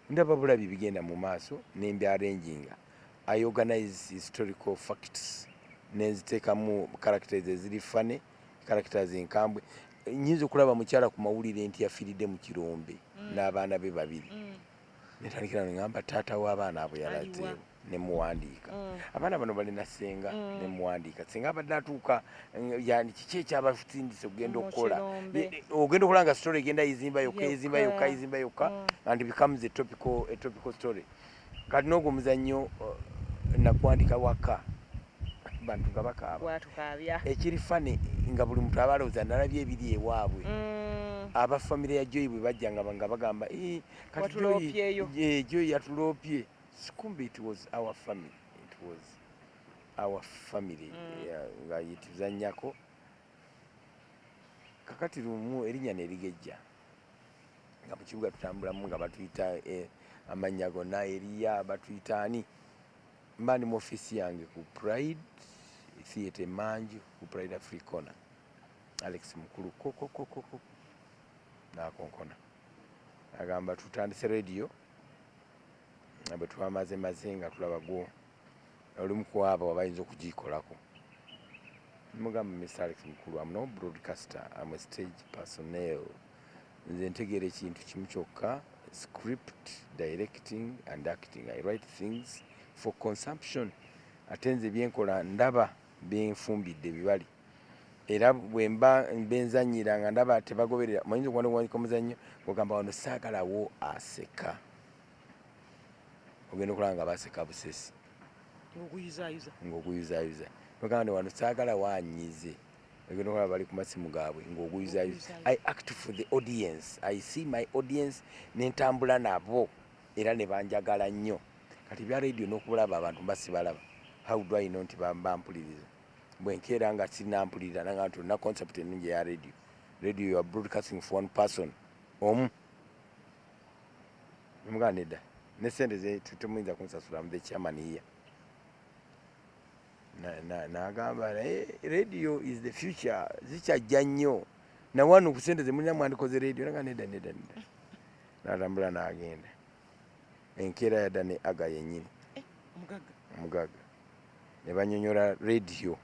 ndaba bulabi bigenda mu maaso nembyarenginga I organize historical facts nenziteekamu characters eziri fane characters enkambwe nyinza okulaba mukyala ku mawulire nti yafiiridde mu kirombe n'abaana be babiri netandikira ngamba taata w'abaana abo yalazeewo nemuwandiika abaana bano balina senga nemuwandiika senga abadde atuuka yani kiki ekyabasindise okugenda okukola ogenda okukola nga story egenda yizimba yokka and becomes a topical story kati n'ogwo omuzannyo nakuwandika waka bantu nga bakaaba ekiri fane nga buli muntu aba alowooza nalabye ebiri ewaabwe abafamire ya Joy bwe bajja nga bagamba kati Joy yatuloopye sikumbe it was our family nga yetuzannyako kakati lumu erinnya nerigejja nga mu kibuga tutambulamu nga batuyita amannya gonna eriya batuyita ani mba ndi mu office yange ku Pride Theatre Manju ku Pride Africana Alex mukulu koko nakonkona agamba tutandise radio bwe twamaze nga tulaba gwo olumu ku abo abayinza okugikolako mugamba Mr. Alex mukulu I'm no broadcaster I'm a stage personnel nze ntegeera ekintu kimu kyokka script directing and acting I write things for consumption ate nze byenkola ndaba benfumbidde bibali era bwemba benzanyira nga ndaba tebagoberera mayinza okuwandika omuzannyo ogamba wano saagalawo aseka ogenda okulaba nga baseka busesi ng'oguyuzayuza ogamba nti wano saagalawo anyize ogenda okulaba bali ku masimu gaabwe ng'oguyuzayuza I act for the audience I see my audience nentambula nabo era ne banjagala nnyo kati bya radio n'okulaba abantu basibalaba how do I know nti bampuliriza bwenkeera nga sinampulirira nanga nti na concept ennungi ya radio radio you are broadcasting for one person muganda ne sente ze tutemuyinza kunsasula the chairman here nagamba radio is the future zikyajja nnyo na wano ku sente ze mulina mwandikoze radio naga nedda natambula n'agenda enkeera yadda ne aga yennyini omugaga ne banyonyola radio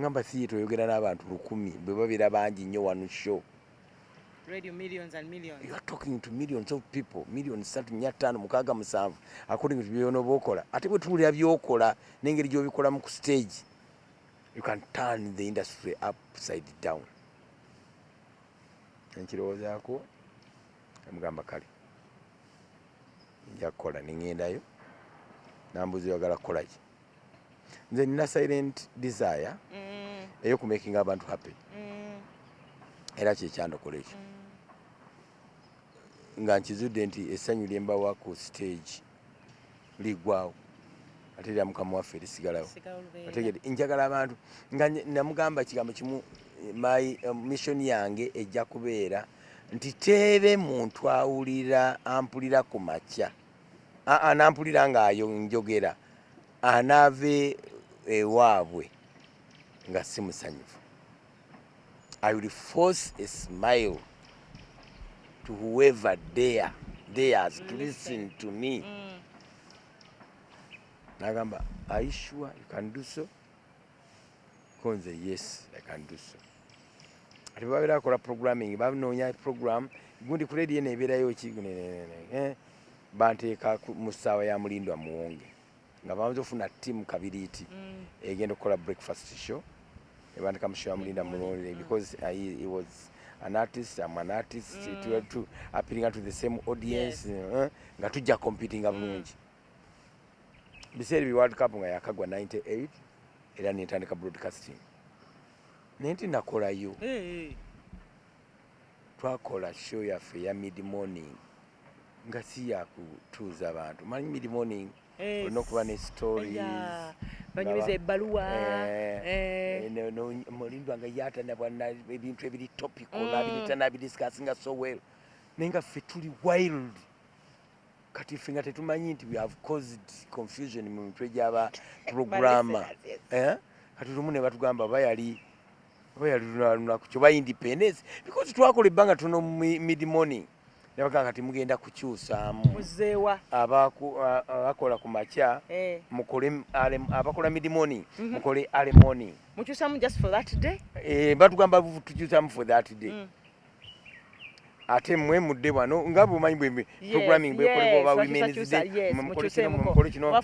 ngamba theatre oyogera n'abantu 1,000 bwe babeera bangi nnyo wano show radio millions and millions. You are talking to millions of people, millions 3,567 according to byonoba okola. Ate bwe tuwulira byokola n'engeri gy'obikolamu ku stage, you can turn the industry upside down. Nkirowoozaako namugamba kale nja kukola ne ŋŋendayo nambuuza oyagala kukola ki. Nze nina silent desire ey'okumakinga abantu happy era kyekyandokola ekyo nga nkizudde nti essanyu lye mbawa ku stage ligwawo ate lya mukama waffe lisigalawo ategedde njagala abantu nga namugamba kigambo kimu my mission yange ejja kubeera nti teebe muntu awulira ampulira ku makya anampulira ng'ayo njogera anaave ewaabwe nga si musanyufu. I will force a smile to whoever dares to listen to me. Nagamba, are you sure you can do so? Konze, yes, I can do so. Ati babera kola programming, babinoonya program, gundi ku radio nebeerayo ki banteeka mu ssaawa ya Mulindwa Muwonge nga bamaze ofuna team kabiriiti egenda okukola breakfast show ebandika mu show ya Mulindwa Muwonge because he was an artist, I'm an artist, to appealing to the same audience, nga tujja competing bulungi. Biseera bi World Cup nga yakagwa 98 era nentandika broadcasting. Nenti nakolayo. Twakola show yaffe ya mid morning nga si yakutuuza abantu. Manyi mid morning olina okuba ne stories. Banyumiza ebbaluwa Mulindwa nga yatanabwa ebintu ebiri topical nabirita nabidiscussinga so well naye nga ffe tuli wild kati ffe nga tetumanyi nti we have caused confusion mu mitwe gy'aba programma kati lumu ne batugamba bayali lunaku kyo ba independence because twakola ebbanga tono mid morning nebagamba kati mugenda kukyusaamu muzeewa abakola ku makya mukole abakola mid morning mukole early morning mukyusaamu just for that day batugamba tukyusaamu for that day ate mmwe mudde wano nga bumanyi bwe programming bwekolebwa oba women's day mukole kino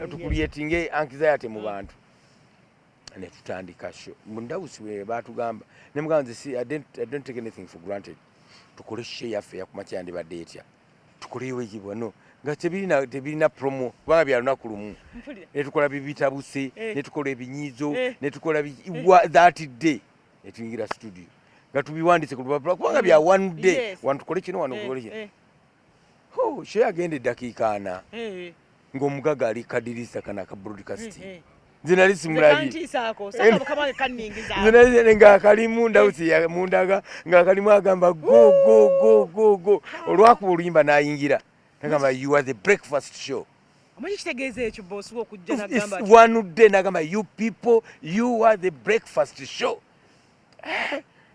tukulietinge anxiety mu bantu ne tutandika show mundawusi we batugamba ne mugamba nze I don't take anything for granted tukole show yaffe yakumakya yandibadde etya tukoleyo ekibwano nga tebirina promo kubanga bya lunaku lumu ne tukola bibitabuse ne tukola ebinyiizo ne tukola that day ne tuyingira studio nga tubiwandise ku lupapula kubanga bya one day wano tukole kino wano tukole kino show yagenda eddakiika 4 ng'omugaga ali kadirisa kana aka broadcasting nze nali simulabi nga akalimu ndawusi mundaga nga akalimu agamba go olwakuba oluyimba n'ayingira nagamba you are the breakfast show one day nagamba you people you are the breakfast show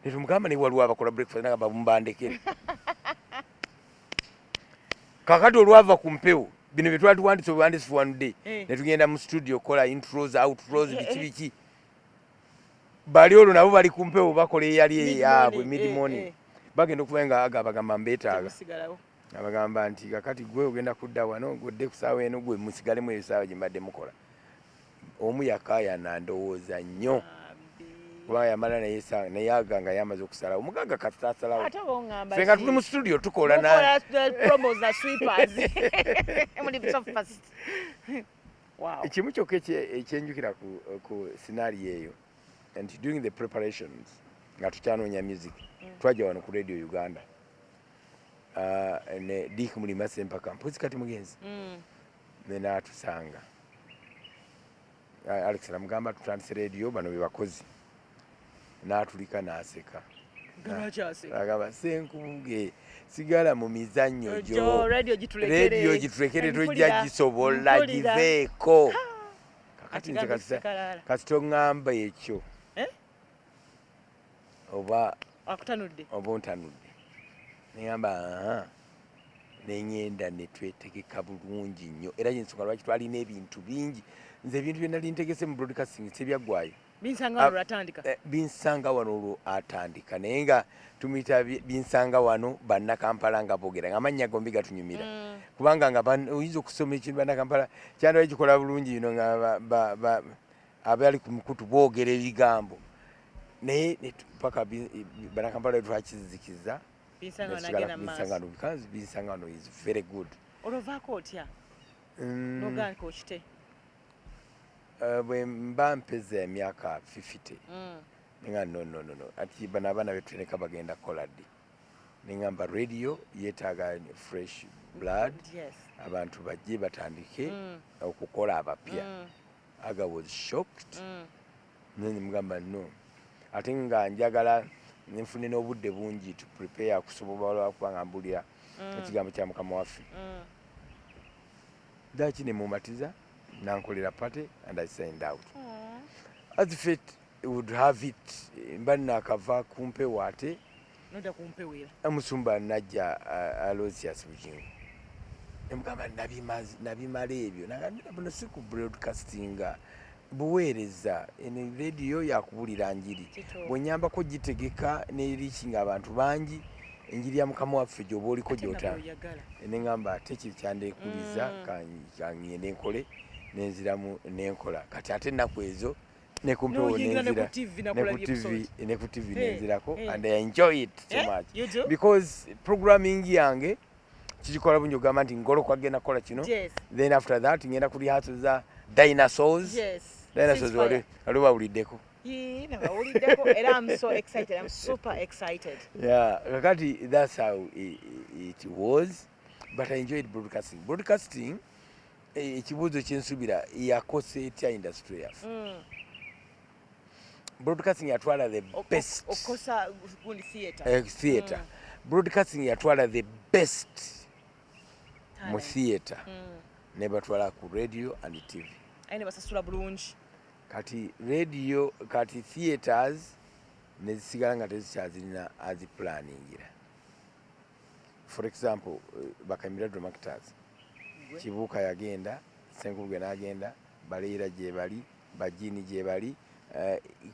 netumugamba newaliwo abakola breakfast nagamba mumbandekere kakati olwava ku mpewo bino bye twali tuwandise obuwandisi one day ne tugenda mu studio kola intros outros biki bali olwo nabo bali ku mpewo bakola eyali yaabwe mid morning bagenda okuba nga agabagamba mbeetaaga abagamba nti kakati gwe ogenda kudda wano godde ku ssaawa eno gwe musigalemu eyo ssaawa gye mbadde mukola omu yakaayana ndowooza nnyo kubanga yamala naye aga nga yamaze okusalawo omugaga kasitasalawo ffe nga tuli mu studio tukola ekimu kyokka ekyenjukira ku scenario eyo nti during the preparations nga tukyanoonya music twajja wano ku radio Uganda ne Dick Mulima Sempaka mpozi kati mugenzi nenatusanga Alex namugamba tutandise radio bano be bakozi n'atulika n'aseka agamba Senkubuge sigala mu mizannyo gyo radio gitulekere tojja gisobola giveeko kakati nze kasi toŋŋamba ekyo oba ontanudde neŋŋamba neŋŋenda ne twetegeka bulungi nnyo era ensonga lwaki twalina ebintu bingi nze ebintu bye nali ntegese mu broadcasting sebyaggwayo binsanga wano olwo atandika naye nga tumuyita binsanga wano bannakampala nga boogera ng'amannya gombi gatunyumira kubanga nga oyinza okusoma ekintu bannakampala kyandibadde gikola bulungi bino nga abali ku mukutu boogera ebigambo naye paka bannakampala twakizikiza binsangano because binsangano is very good olovaako otya noganika okite bwe mba mpeza emyaka 50 ninga no ati bano abaana betuleka bagenda kukola ddi ningamba radio yeetaaga fresh blood abantu bajje batandike okukola abapya aga was shocked mugamba no ate nga njagala nfune n'obudde bungi to prepare kusobola kubanga mbulira ekigambo kya mukama waffe daki ne mumatiza nankolera party and I signed out. As if it would have it mbana akava kumpe wate noda kumpewera amusumba najja Siasa bujingo emugamba nabimala ebyo nagambira si ku broadcasting buweereza ene radio yakubulira njiri bwenyambako gitegeka n'erikinga abantu bangi enjiri ya mukama waffe gyoba oliko gyota neŋŋamba ate kyandeekuliza kangende nkole nenziramu nenkola kati ate ennaku ezo nekumpewo nenzira ne ku TV nenzirako and I enjoy it so much because programming yange kigikola bungi ogamba nti ngolo kwagenda kola kino then after that ngenda ku rehearsal za dinosaurs wali bawuliddeko era I'm so excited. I'm super excited. Yeah, kakati that's how it was, but I enjoyed broadcasting. Broadcasting, ekibuuzo kyensubira yakose etya industry yaffe. Broadcasting yatwala the best. Okosa gundi theater. Theater. Broadcasting yatwala the best mu theater. Ne batwala ku radio and TV. Aine basasula bulungi. Kati radio kati theaters nezisigala nga tezikyazirina azipulaningira. For example bakambira dramakters Kibuuka yagenda Senkubuge n'agenda Baleera gye bali Bajini gye bali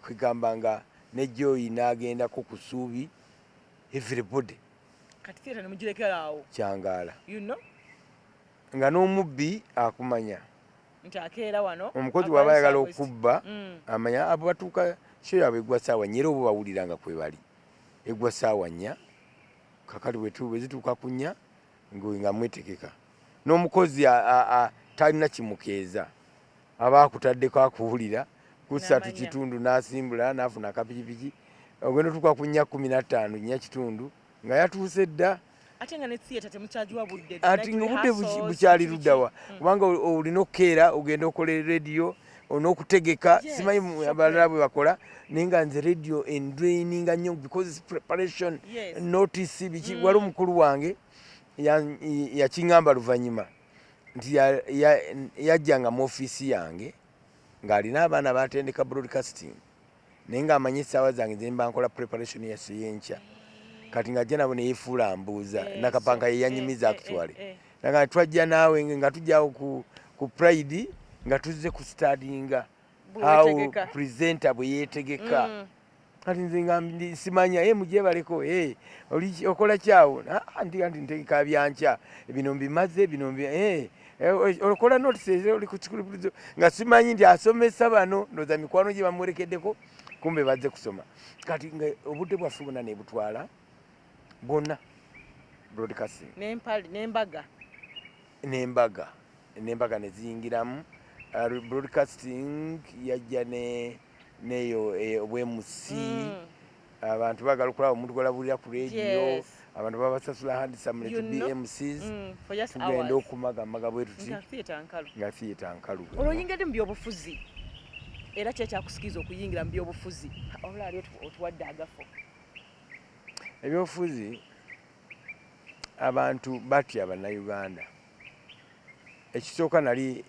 kwigamba nga ne Joy n'agenda ko kusuubi everybody kati theater nemugilekera awo Kyangala you know nga n'omubbi akumanya ntakeera wano omukozi wabayagala okubba amanya abo batuuka kyo yabwe egwa ssaawa nnya era obo bawuliranga kwe bali egwa ssaawa nnya kakati bwe zituuka ku nnya nga mwetegeka n'omukozi talina kimukeeza aba akutaddeko akuwulira ku 3 kitundu n'asimbula n'afuna akapikipiki ogenda otuuka ku nnya 15 nnya kitundu nga yatuuse dda ate nga ne theater temukyajwa budde ati ngobudde bukyali luddawa kubanga olina okukeera ogenda okola radio n'okutegeka simanyi abalala bwe bakola naye nga nze radio endraininga nnyo because preparation notice biki wali omukulu wange yakiŋŋamba luvannyuma nti yajjanga mu ofiisi yange ng'alina abaana batendeka broadcasting naye ng'amanyi essaawa zange ze mba nkola preparation yasse y'enkya kati ng'ajja nabo neyeefuula mbuuza nakapanka yeyanyumiza actually nga twajja naawe nga tujjawo ku pride nga tuzze ku studyinga how presenter bwe yeetegeka kati nze nga simanya mugyebaleko okola kyawo anti ntegeka byankya bino mbimaze bino okola notices oli ku kikulubuzo nga simanyi nti asomesa bano ndoza mikwano gye bamuwerekeddeko kumbe bazze kusoma kati nga obudde bwaffe bwonna ne butwala bwonna broadcasting n'embaga ne ziyingiramu broadcasting yajja neyo obwemusi abantu bagala okulaba omuntu gwalabulira ku radio abantu babasasula handsome to be MCs tugenda okumagamaga bwe tuti nga theater nkalu olwoyingidde mu byobufuzi era kye kyakusikiza okuyingira mu byobufuzi olwali otuwadde agafo ebyobufuzi abantu batya bannayuganda. Ekisooka nali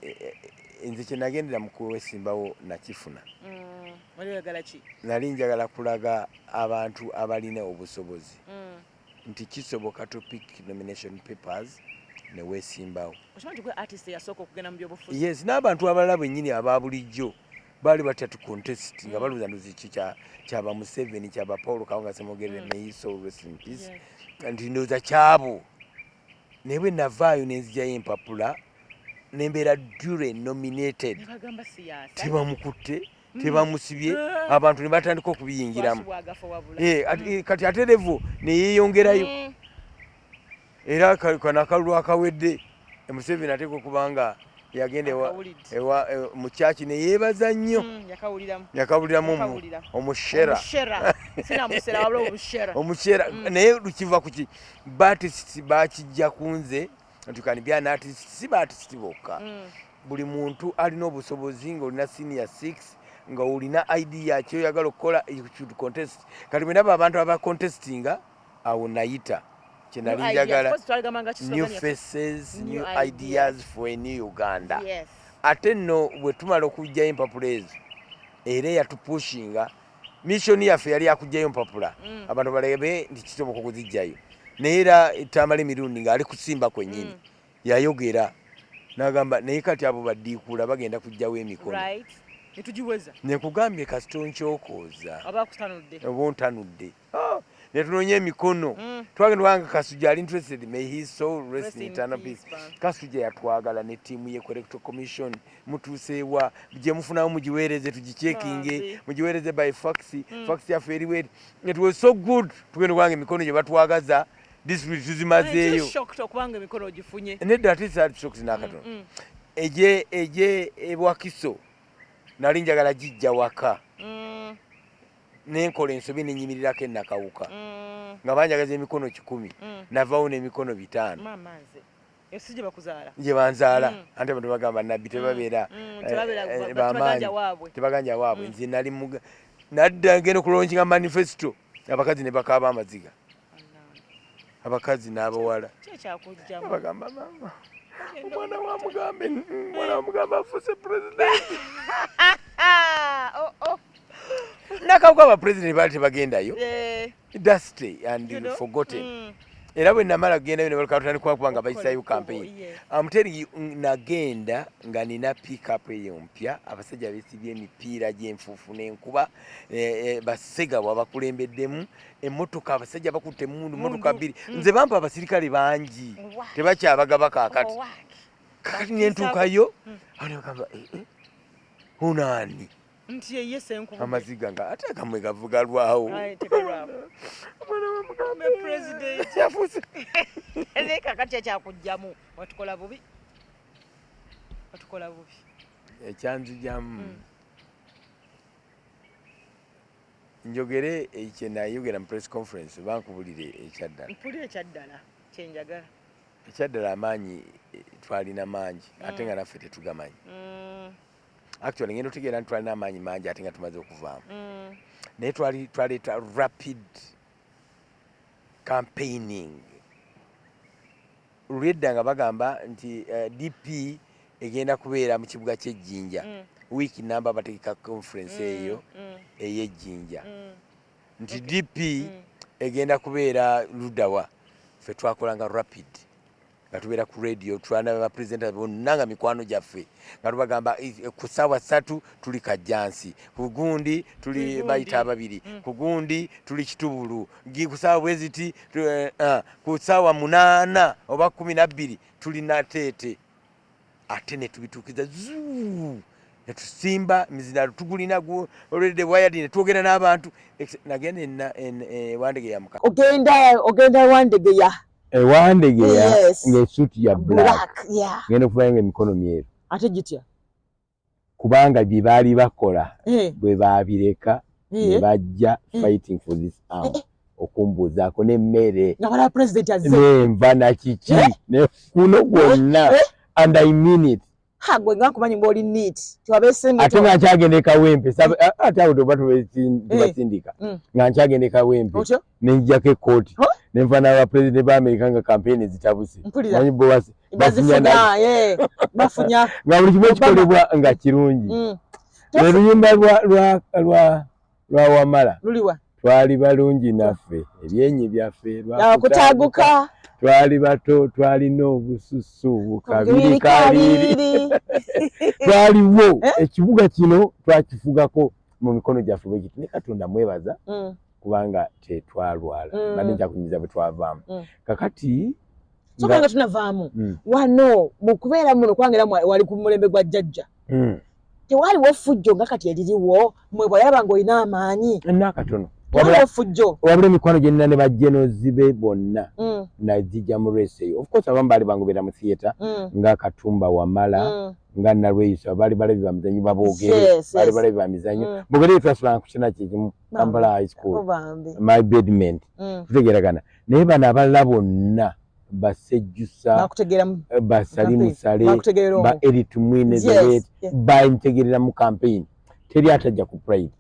nze kye nagendera mu kwesimbawo nakifuna. Nali njagala kulaga abantu abalina obusobozi nti kisoboka to pick nomination papers ne weesimbawo. Yes, n'abantu abalala bennyini aba bulijjo baali batya tu contest nga baluuza nti kyaba Museveni kyaba Paul Kawanga Ssemwogerere may his soul rest in peace nti ndowooza kyabo. Naye bwe navaayo ne nzigyayo empapula ne mbeera duly nominated tebamukutte tebamusibye abantu ne batandika okubiyingiramu. Kati ate level ne yeeyongerayo era kano akalulu akawedde Museveni ateeka okubanga yagenda mu kyaki ne yeebaza nnyo yakawuliramu omushera omushera naye lukiva kuki baartists bakijja kunze nti kani bya artists si baartists bokka buli muntu alina obusobozi ng'olina senior 6 nga olina idea kyoyagala okukola contest. Kati bwe ndaba abantu aba contestinga awo nayita kye nali njagala new faces new ideas for a new Uganda. Ate nno bwe tumala okujjayo empapula ezo era yatupushinga mission yaffe yali yakujjayo empapula abantu balebe nti kisoboka okuzijjayo naye era tamala emirundi ng'ali kusimba kwennyini yayogera n'agamba naye kati abo baddiikuula bagenda kujjawo emikono nekugambye kasito nkyokooza oba ontanudde ne tunoonya emikono twagenda wanga Kasujja ali interested may his soul rest in eternal peace. Kasujja yatwagala ne ttiimu ye electoral commission mutuuseewa gye mufunawo mugiweereze tugicekinge mugiweereze by fax yaffe eriwo eri. It was so good tugenda wanga emikono gye batwagaza disitulikiti tuzimazeeyo nedda ate saati shoks n'akatono eje ebwakiso nali njagala gijja waka nenkola ensobi nenyimirirako ennakawuka nga banjagaza emikono 100 navaawo n'emikono 5 gye banzaala ante abantu bagamba nabbi tebabeera tebaganja waabwe. Nze nali nadda ngenda okulonkinga manifesto abakazi ne bakaaba amaziga abakazi n'abawala bagamba mama omwana wamugamba afuuse pulezidenti nakawuka abapresident baali tebagendayo dusty and forgotten. Era bwe namala kugenda ne bakatandika kubanga bayisayo campaign amuteri nagenda nga nina pick up eyo mpya abasajja besibye emipiira gy'enfuufu n'enkuba basega wabakulembeddemu emmotoka abasajja bakutte mundu mmotoka 2 nze bampa abasirikale bangi tebakyabagaba kaakati kakati nentuukayo anegamba unaani nti ye Senkubuge amaziga nga ate agamwe gavuga lwawo president yafuuse ene kakati kyakujjamu watukola bubi ekyanzijamu njogere ekye nayogera mu press conference bankubulire ekyaddala kyenjagala ekyaddala amaanyi twalina mangi ate nga naffe tetugamanyi. Actually ngendo tutegeera nti twalina amaanyi mangi ate nga tumaze okuvaamu naye twaleeta rapid campaigning. Lwedda nga bagamba nti DP egenda kubeera mu kibuga ky'Ejjinja wiiki namba bategeka conference eyo ey'Ejjinja nti DP egenda kubeera luddawa. Ffe twakolanga rapid nga tubeera ku radio tulwana bapresenta bonna nga mikwano gyaffe nga tubagamba ku ssaawa 3 tuli Kajjansi, ku gundi tuli bayita ababiri, ku gundi tuli Kitubulu, ku ssaawa bweziti ku ssaawa 8 oba 12 tuli Nateete. Ate ne tubituukiza zuu ne tusimba mizindalo tugulina already wired ne twogera n'abantu nagenda Wandege ya Mukama ogenda Wandege ya Ewandegeya ng'esuuti ya black ngenda okuvanga emikono myeru ate gitya kubanga bye baali bakola bwe baabireka ne bajja fighting for this arm okumbuzaako n'emmere nga bala president azze nenva nakiki ne kuno gwonna and I mean it gwe nga kumanyi ng'oli neat tiwabese ate nga nkyagenda ekawempe ate awo tebasindika nga nkyagenda ekawempe nenjjako ekkooti nenfaana aba pulezidenti ba Amerika nga kampeyini zitabuse manyi bafunya nga buli kimu ekikolebwa nga kirungi oluyimba lwa Wamala twali balungi naffe ebyenyi byaffe kutaguka twali bato twalina obususu bukabiri twaliwo ekibuga kino twakifugako mu mikono gyaffe bwe kiti ne Katonda mwebaza kubanga tetwalwala badde nkyakunyiza bwe twavaamu kakati sokanga tunavaamu wano mu kubeera muno kwangera wali ku mulembe gwa jjajja tewaliwo fujjo nga kati eririwo mwe bwalaba ng'olina amaanyi nakatono wabula emikwano gye nnina ne bajenozi be bonna nazijja mu reseyo of course abamu baali bangoberera mu theatre nga Katumba Wamala nga Nalweyiso baali balabi ba mizanyo baboogere baali balabi ba mizanyo boogere twasulanga ku kina kyekimu Kampala High School my bedment tutegeragana naye bano abalala bonna basejjusa basali musale ba Erit Mwine bantegerera mu campaign teri atajja ku pride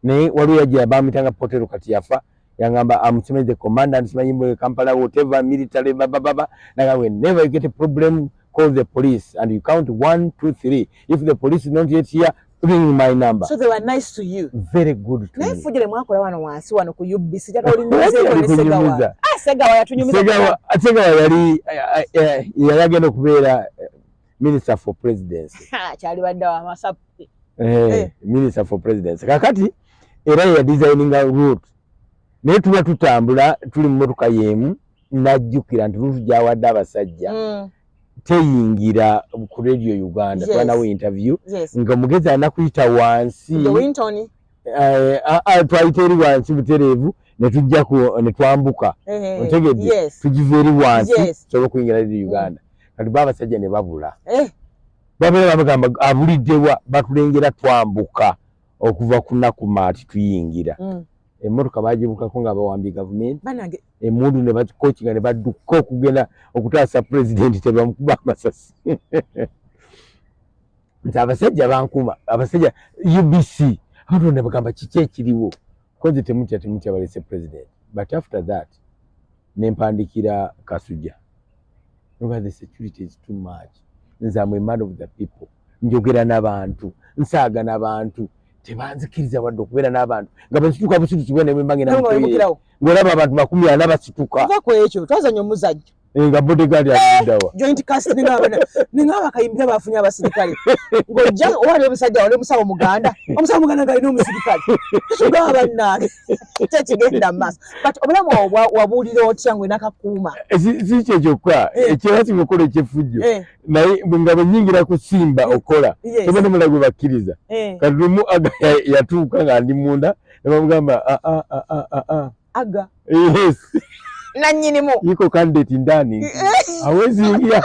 naye waliwo yajja bamuyitanga Potero kati yafa yangamba amusemeze the commandant simanyi Kampala whatever military bababa naga whenever you get a problem call the police and you count 1 2 3 if the police is not yet here ring my number. So they were nice to you. Very good to me. Naye fujile mwakola wano wansi wano ku UBC jaka olinze ko Segawa. Segawa yatunyumiza. Segawa yali yagenda okubeera Minister for Presidency. Kyali badde wa masapu. Minister for Presidency. Kakati era ya designing a route. Naye tuba tutambula tuli mu motoka yemu najjukira nti route gyawadde abasajja. Teyingira ku Radio Uganda twanawo interview nga mugezi anakuyita wansi twayita eri wansi butereevu ne tujjako ne twambuka otegedde tugiva eri wansi tusobola okuyingira Radio Uganda kati baabasajja ne babula babeera bagamba abuliddewa batulengera twambuka okuva ku Nakumaati tuyingira emmotoka bagibukako nga bawambye gavumenti emundu ne bakikokinga ne badduka okugenda okutaasa pulezidenti tebamukuba amasasi nti abasajja bankuma abasajja UBC abantu ne bagamba kiki ekiriwo koze temutya balese pulezidenti but after that nempandikira Kasujja because the security is too much nze am a man of the people njogera n'abantu nsaaga n'abantu tebanzikiriza wadde okubeera n'abantu nga basituka busitusi bwene bwembange ng'olaba abantu 40 basituka ku ekyo twazanya omuzajja nga bodyguard yalindawa joint cast ninga bakayimbira bafunye abasirikale ng'ojja owali omusajja wali omusawo muganda ng'alina omusirikale tekigaba bannange tekigenda mu maaso but obulamu wabuulira otya ng'olina kakuuma si kyo kyokka ekyebasinga okukola ekyefujjo naye nga bwenyingira kusimba okola tobona omulala gwe bakkiriza kati lumu aga yatuuka nga ndi munda ne bamugamba aga yes nanyinimu yiko candidate ndani hawezi ingia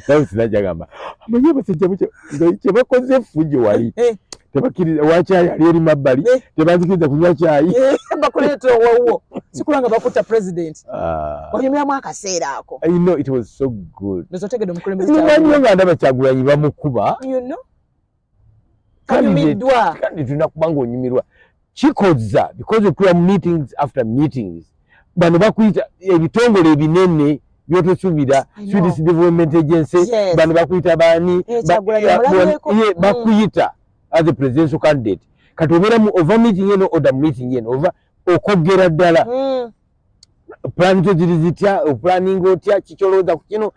sasa sinajagamba amanye basajja kye bakoze fujjo wali tebakiriza wakyali ali eri mabbali tebanzikiriza kunywa kyayi bakuleeta owowo sikulanga bakuta president wanyumiramu akaseera ako I know it was so good nozotegedde omukulembeze nga ndaba Kyagulanyi bamukuba kanyumiddwa kandi tunakubanga onyumirwa kikoza because we clear meetings after meetings bano bakuyita ebitongole ebinene byotosubira Swedish Development Agency bano bakuyita bani bakuyita as a presidential candidate kati obeera mu over meeting eno order meeting eno over okogera ddala plan zo ziri zitya planning otya kikyolooza ku kino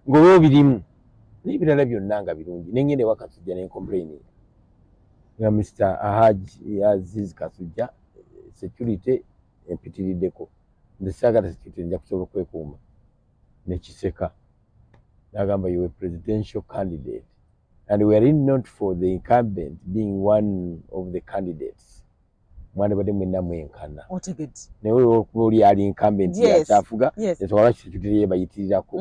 ng'oba obirimu n'ebirala byonna nga birungi nengende Kasujja ne complaining nga Mr. Haji Aziz Kasujja security empitiriddeko nze saagala security nja kusobola okwekuuma nekiseka nagamba you were presidential candidate and we are not for the incumbent being one of the candidates mwana badde mwenna mwenkana naye olwokuba oli ali incumbent yakyafuga yasobola security yebayitirirako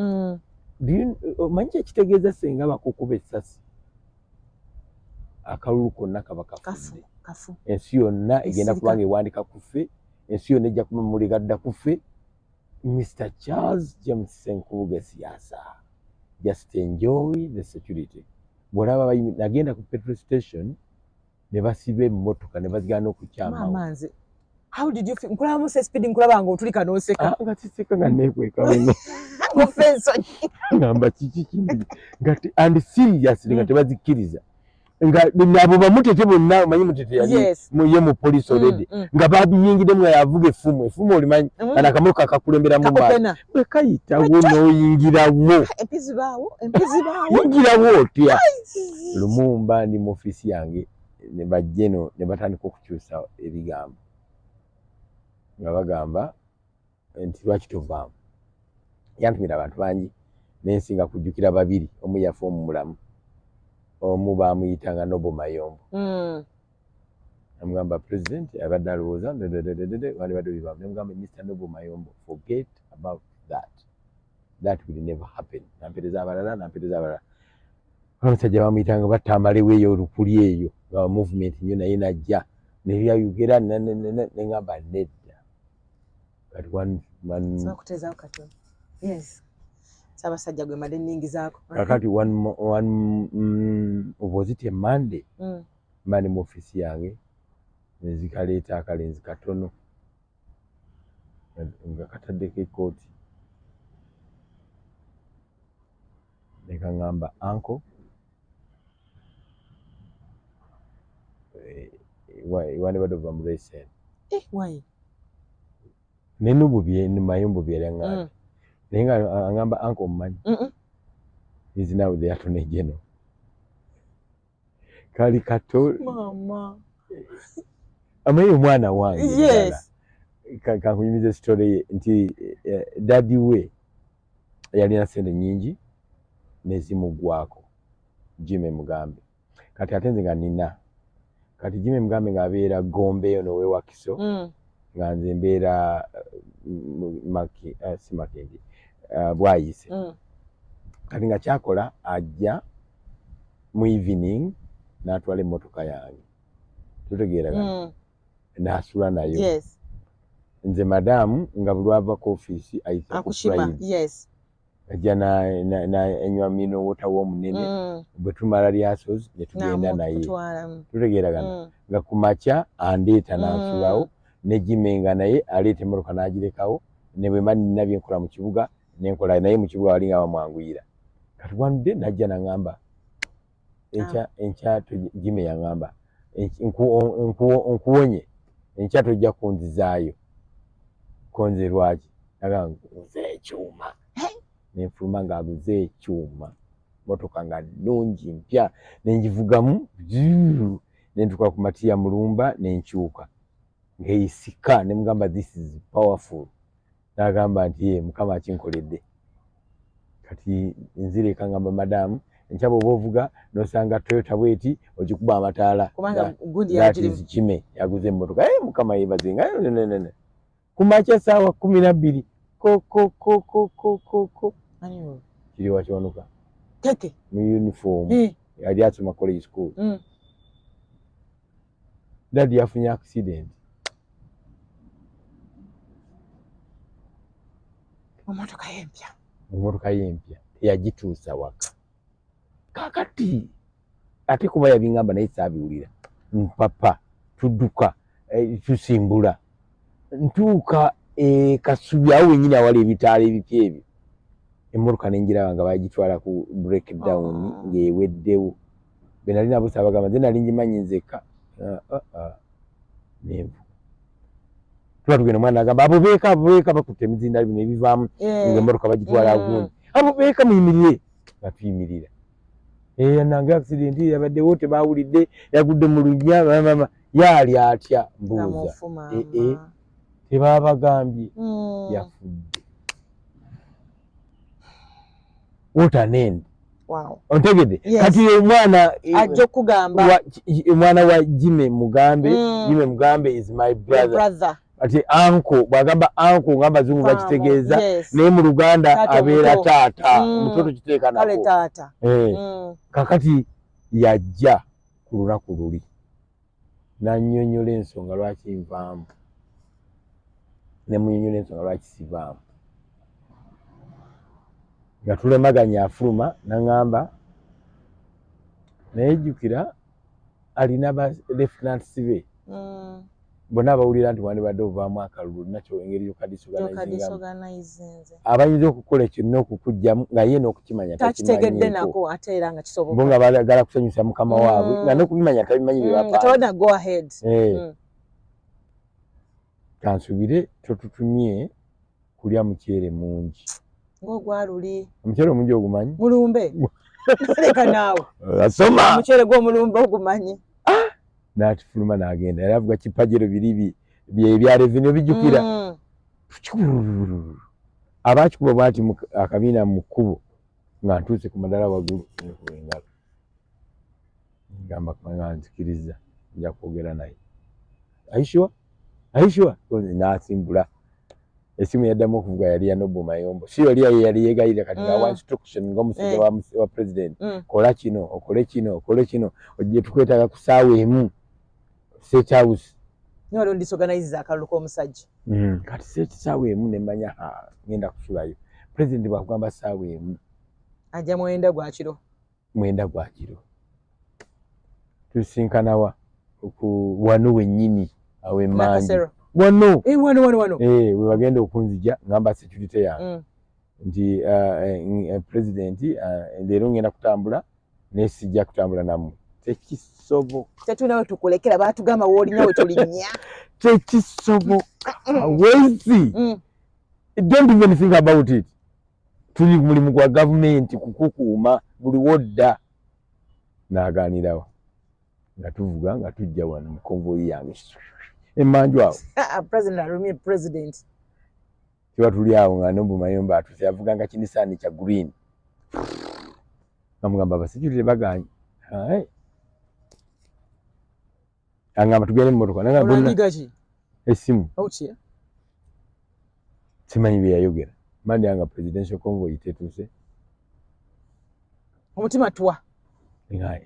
manyi ekitegeeza senga bakukuba essasi akalulu konna kaba kafudde ensi yonna egenda kubanga ewandika kufe ensi yonna ejja kuba muligadda kufe Mr. Charles James Senkubuge Siasa just enjoy the security. Bwolaba nagenda ku petrol station ne basiba emmotoka ne bazigana okukyamawo. Mama nze. How did you feel? Nkulaba mu speed nkulaba nga otulika n'oseka. Nga siseka nga neekweka muno. Ng'offenso. Ngamba kiki kindi. And seriously nga tebazikkiriza. Nga abo bamutete bonna omanyi mutete yali ye mu police already. Nga babiyingidemu nga yavuga effumu olimanyi kana akamotoka kakulembera mu maaso. Bwe kayitawo n'oyingirawo. Empizibaawo. Yingirawo otya. Lumumba ndi mu office yange ne bajjeno ne batandika okukyusa ebigambo. Nga bagamba nti lwaki tovaamu. Yantumira abantu bangi nensinga kujjukira babiri, omu yafa omulamu. Omu baamuyitanga Nobo Mayombo. Namugamba president abadde alowooza wali badde bibaamu. Namugamba Mr. Nobo Mayombo, forget about that. That will never happen. Nampeereza abalala. Omusajja baamuyitanga batta amalewo eyo olukuli eyo nga movement nnyo naye najja nebyayogera neŋŋamba nedda. Kati Sakuteezaawo katono. Yes. Ssaabasajja gwe madde nningizaako. Kakati was it a Monday? Mani mu office yange nezikaleeta akalenzi katono nga kataddeko ekkooti ne kaŋŋamba uncle wandibadde ova mu lesson. Why? Nenubu Mayombo byeraŋŋamba naye nga aŋŋamba uncle omumanyi. He's now the Attorney General. Kali kato mama amaye omwana wange. Yes. Kankunyumiza story ye nti daddy we yalina sente nyingi nezimugwako Jimmy Mugambe. Kati ate nze nga nina. Kati Jimmy Mugambe ng'abeera Gombe eyo n'owe Wakiso. Nga nze mbeera si Makindye Bwayise. Kati nga kyakola ajja mu evening n'atwala emmotoka yange. Tutegeeragana. N'asula nayo. Yes. Nze madamu nga buli ava ku office ayita ku Pride. Yes. Ajja n'anywa mino wota w'omunene. Bwe tumala rehearsals ne tugenda naye. Tutegeeragana. Nga ku makya andeeta n'ansulawo ne Jimenga naye aleeta emmotoka n'agirekawo ne bwe mani nina bye nkola mu kibuga nenkola naye mu kibuga wali nga bamwanguira. Kati wanudde najja n'aŋŋamba enkya Jimmy yaŋŋamba nkuwonye enkya tojja kunzizaayo konze lwaki nagamba nguze ekyuma nenfuluma ng'aguze ekyuma motoka nga nnungi mpya nengivugamu nentuuka ku Matiya Mulumba nenkyuka ng'eyisika nemugamba this is powerful. N'agamba nti Mukama akinkoledde. Kati nzireka ngamba madamu enkya bw'oba ovuga n'osanga Toyota bweti ogikuba amataala. Kubanga gundi yagirimu kime yaguze emmotoka. Mukama yeebaze nga ku makya ssaawa 12 ko kiri wakiwanuka keke mu uniform yali asoma college school. Daddy yafunye accident. Emmotoka y'empya teyagituusa waka. Kakati ate kuba yabiŋŋamba naye saabiwulira. Mpapa tudduka tusimbula ntuuka Kasubi awo wennyini awali ebitaala ebipya ebyo. Emmotoka nenjiraba nga bagitwala ku breakdown ng'eweddewo. Be nali nabo saabagamba nze nali ngimanyi nzekka. Nenvu tuba tugenda omwana agamba abo beeka bakutte emizindaalo bino ebivaamu ng'emmotoka bagitwala gundi. Abo beeka muyimirire nga tuyimirira. Nange accident yabaddewo tebaawulidde yagudde mu lunya yaali atya mbuuza. Tebaabagambye yafudde. What an end. Wow. Ontegedde. Kati omwana ajja okugamba omwana wa Jimmy Mugambe. Jimmy Mugambe is my brother. Ati uncle bwagamba uncle ngamba zungu bakitegeeza naye mu Luganda abeera taata omutoto kiteeka nako kale taata. Kakati yajja ku lunaku luli n'annyonnyola ensonga lwaki nvaamu ne munnyonnyola ensonga lwaki sivaamu nga tulemaganya afuluma naŋŋamba nayejjukira alina ba lieutenants be bonna abawulira nti wandibadde ovaamu akalulu nakyo engeri yokadisorganizinze abayinza okukola kyonna okukugjamu nga ye n'okukimanya takitegedde nako ate era nga kisoboka bo nga baagala kusanyusa mukama waabwe nga n'okubimanya tabimanyi nga go ahead kansubire totutumye kulya muceere mungi ng'ogwaluli omuceere omungi ogumanyi mulumbe leka naawe asoma omuceere gw'omulumbe ogumanyi n'atifuluma n'agenda yali avuga kipajero biri ebya revenue bijjukira abaakikuba bwati akabiina mu kkubo nga ntuuse ku madala waggulu engalo ngamba nga nzikiriza nja kwogera naye aishuwa n'asimbula esimu yaddamu okuvuga yali ya Nobu Mayombo si yali yeegayirira kati nga instruction ng'omusajja wa president kola kino okole kino ojje tukwetaaga ku ssaawa emu State House nolo disorganize akalulu k'omusajja kati ssaawa emu ne mmanya ngenda kusulayo president bwakugamba ssaawa emu ajja mwenda gwa kiro tusinkanawa wano wennyini aw'emmanju wano we bagenda okunzija ngamba security yange nti president leero ngenda kutambula naye sijja kutambula nammwe tekisoboka tetunawe tukulekera baatugamba w'olinya we tulinnya tekisoboka wezi don't even think about it tuli mulimu gwa gavumenti kukukuuma buli wodda n'agaanirawo nga tuvuga nga tujja wano mu konvoyi yange emmanju awo president alumye president kiba tuli awo nga Nobu Mayombo atuse avuganga kinisaani kya green amugamba abasecurity baganye angamba tugende mu motoka nanga esimu simanyi bye yayogera mandi anga presidential convoy tetuuse omutima twa nga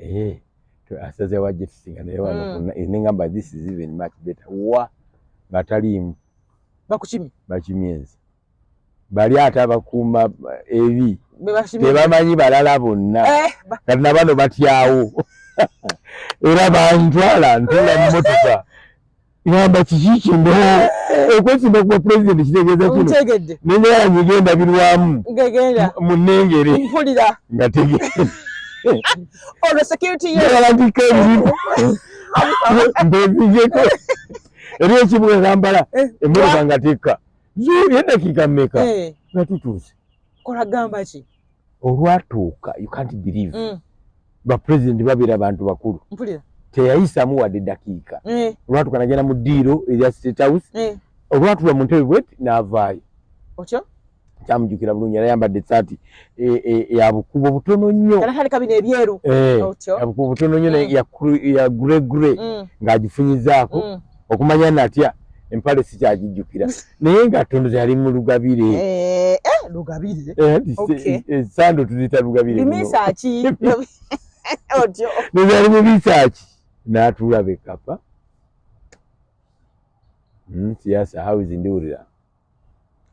asaze wajje tusinga naye wano nengamba this is even much better wa nga taliimu bakimyenzi bali ate abakuuma ebi tebamanyi balala bonna kati na bano batyawo era bantwala ntula mu motoka ngamba kiki kino okwesimba kuba president kitegeeza kino nenyala nyigenda birwamu mu nnengere nga tegenda olwo security yalandika ebirimu mbezigeko eri ekibuga kampala emmotoka nga tekka yedakiika mmeka nga tutuuse kola gamba ki olwatuuka you can't believe bapresident babeera abantu bakulu teyayisamu wadde eddakiika olwatuuka nagenda mu ddiiro erya State House olwatuula mu ntebe bweti n'avaayo otyo kyamujjukira bulungi yali ayambadde essaati ya bukubo butono nnyo kabino ebyeru ya bukubo butono nnyo ya gure ng'agifunyizaako okumanya natya empale sikyagijjukira naye nga tondoze yali mu lugabire sando tuzita lugabire yali mu bisaaki n'atuula bekapa Siasa hawezi ndiwulira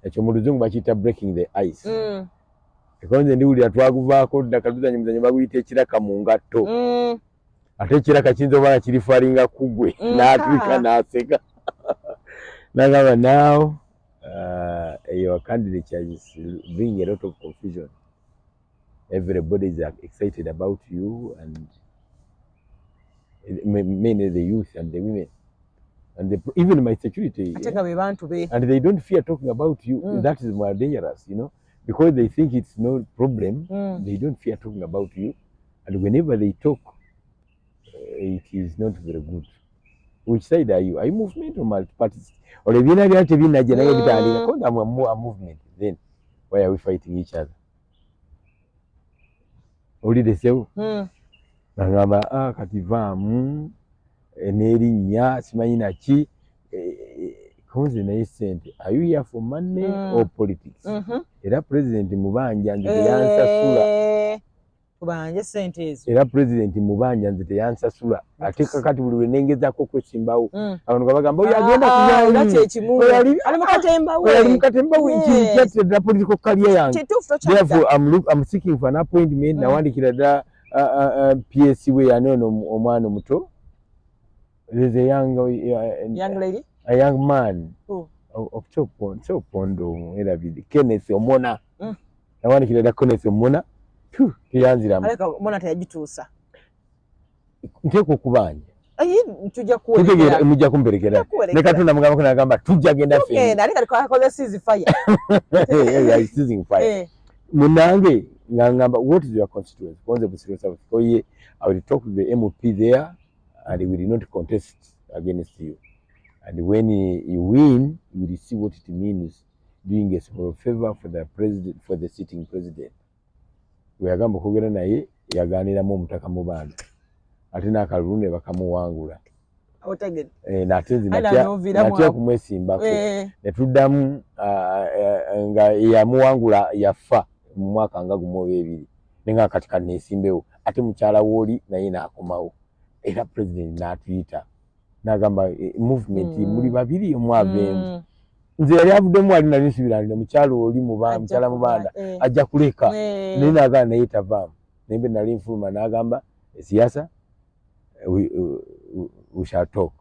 ekyo mu luzungu bakiyita breaking the ice ekonze ndiwulira twaguvaako ddaka tuzanye muzanyo baguyita ekiraka mu ngatto ate ekiraka kiyinza oba nga kirifalinga kugwe n'atulika n'aseka nagamba now your candidature is bringing a lot of confusion. Everybody is excited about you, and mainly the youth and the women. And even my security, and they don't fear talking about you. That is more dangerous, you know, because they think it's no problem. They don't fear talking about you, and whenever they talk, it is not very good. Which side are you? Are you movement or multi-party? Or if you're not a movement, then why are we fighting each other? Only the same. Nangamba kativaamu n'erinnya simanyi naki konze naye ssente. Are you here for money or politics? Era president mubanja nze yansasula kubanje sente ezo era president mubanja nze teyansasula ate kakati buli lwenengezako kwesimbawo abantu bagamba oyo agenda kuba kyekimu ali mukatemba we kyatira political career yange therefore I'm seeking for an appointment nawandikira dda PS we yanone omwana omuto there's a young lady a young man of Chopondo era bidi Kenneth Omona nawandikira dda Kenneth Omona kiyanzira mona tayagituusa nteko kubanja tujja kuwulira mujja kumperekera ne Katonda mugamba ko nagamba tujja genda fene nali kali kwa season fire season fire munange ngamba what is your constituency konze busiro south koye I will talk to the MP there and he will not contest against you and when you win you will see what it means doing a small favor for the president for the sitting president weyagamba okugenda naye yaganiramu omutaka mu bana ate n'akalulu bakamuwangula natya kumwesimbako netuddamu nga yamuwangula yafa mu mwaka nga gumu oba ebiri nenga kati kanesimbewo ate mukyala wooli naye n'akomawo era president n'atuyita n'agamba movement muli babiri omwaveemu nze yali avuddemu ali nali nsubira alina mukyalo oli mukyala mubanda ajja kuleka naye n'agamba naye tavaamu naye mbe nali nfuluma n'agamba Siasa we shall talk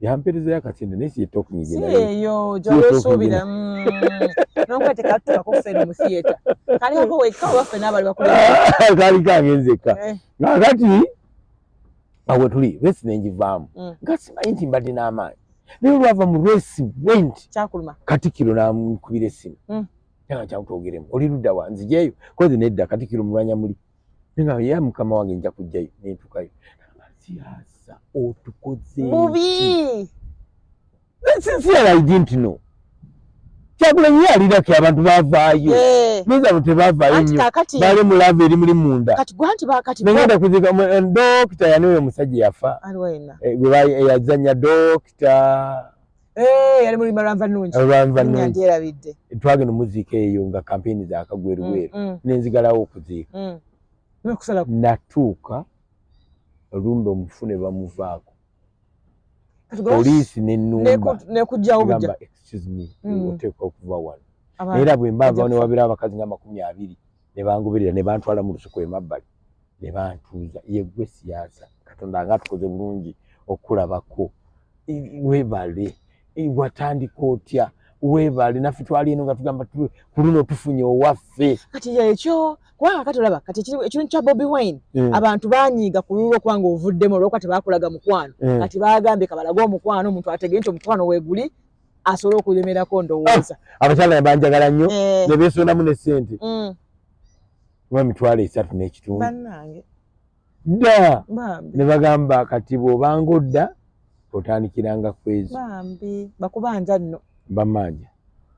yamperezayo akatinde naye siye talk eyo gyowesuubira nokwete katuka kufeera mu theatre kali kako wekka waffe n'abali bakulira kali kangenzeka ngakati awo tuli resi nenjivaamu nga simanyi nti mbadde n'amaanyi naye olwava mu resi went kyakuluma Katikkiro n'amukubira essimu nga kyakutwogeremu oli ludda wa nzijeeyo kozi nedda Katikkiro mulwanya muli nga ye mukama wange nja kujjayo nentukayo Siasa otukoze mubi sincerely I didn't know kyakulanyi alirako abantu bavaayo niza tebavaayo nnyo bali mu lava eri muli munda nengenda kuzika dokita yaniwe omusajja yafa yazanya dokita yali muli malwanva nungi twagenda omuziika eyo nga kampeni zakagwerugweru nenzigalawo okuziika natuuka olumbe omufune bamuvaako poliisi nenumba excuse me oteekwa okuva wano era bwe mbavawo ne wabeera abakazi nga 20 ne bangoberera ne bantwala mu lusuku emabbali ne bantuuza yeggwe Siasa Katonda nga tukoze bulungi okulabako webale watandika otya webale naffe twali eno nga tugamba ku luno tufunye owaffe kati ekyo kubanga kati olaba kati ekintu kya Bobi Wine abantu banyiiga ku lulwo kubanga ovuddemu olwokuba tebakulaga mukwano kati bagambye kabalage omukwano omuntu ategeye nti omukwano weeguli asobola okulemerako ndowooza abakyala ne banjagala nnyo ne beesondamu ne ssente kuba 30 n'ekitundu bannange dda ne bagamba kati bw'obanga odda otandikiranga kwezi bambi bakubanja nno bamanja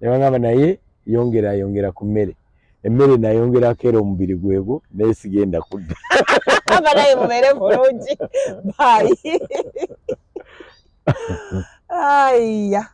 ne bagamba naye yongera ku mmere emmere nayongerako era omubiri gwego naye sigenda kudda abanaye mubeere bulungi bayi aya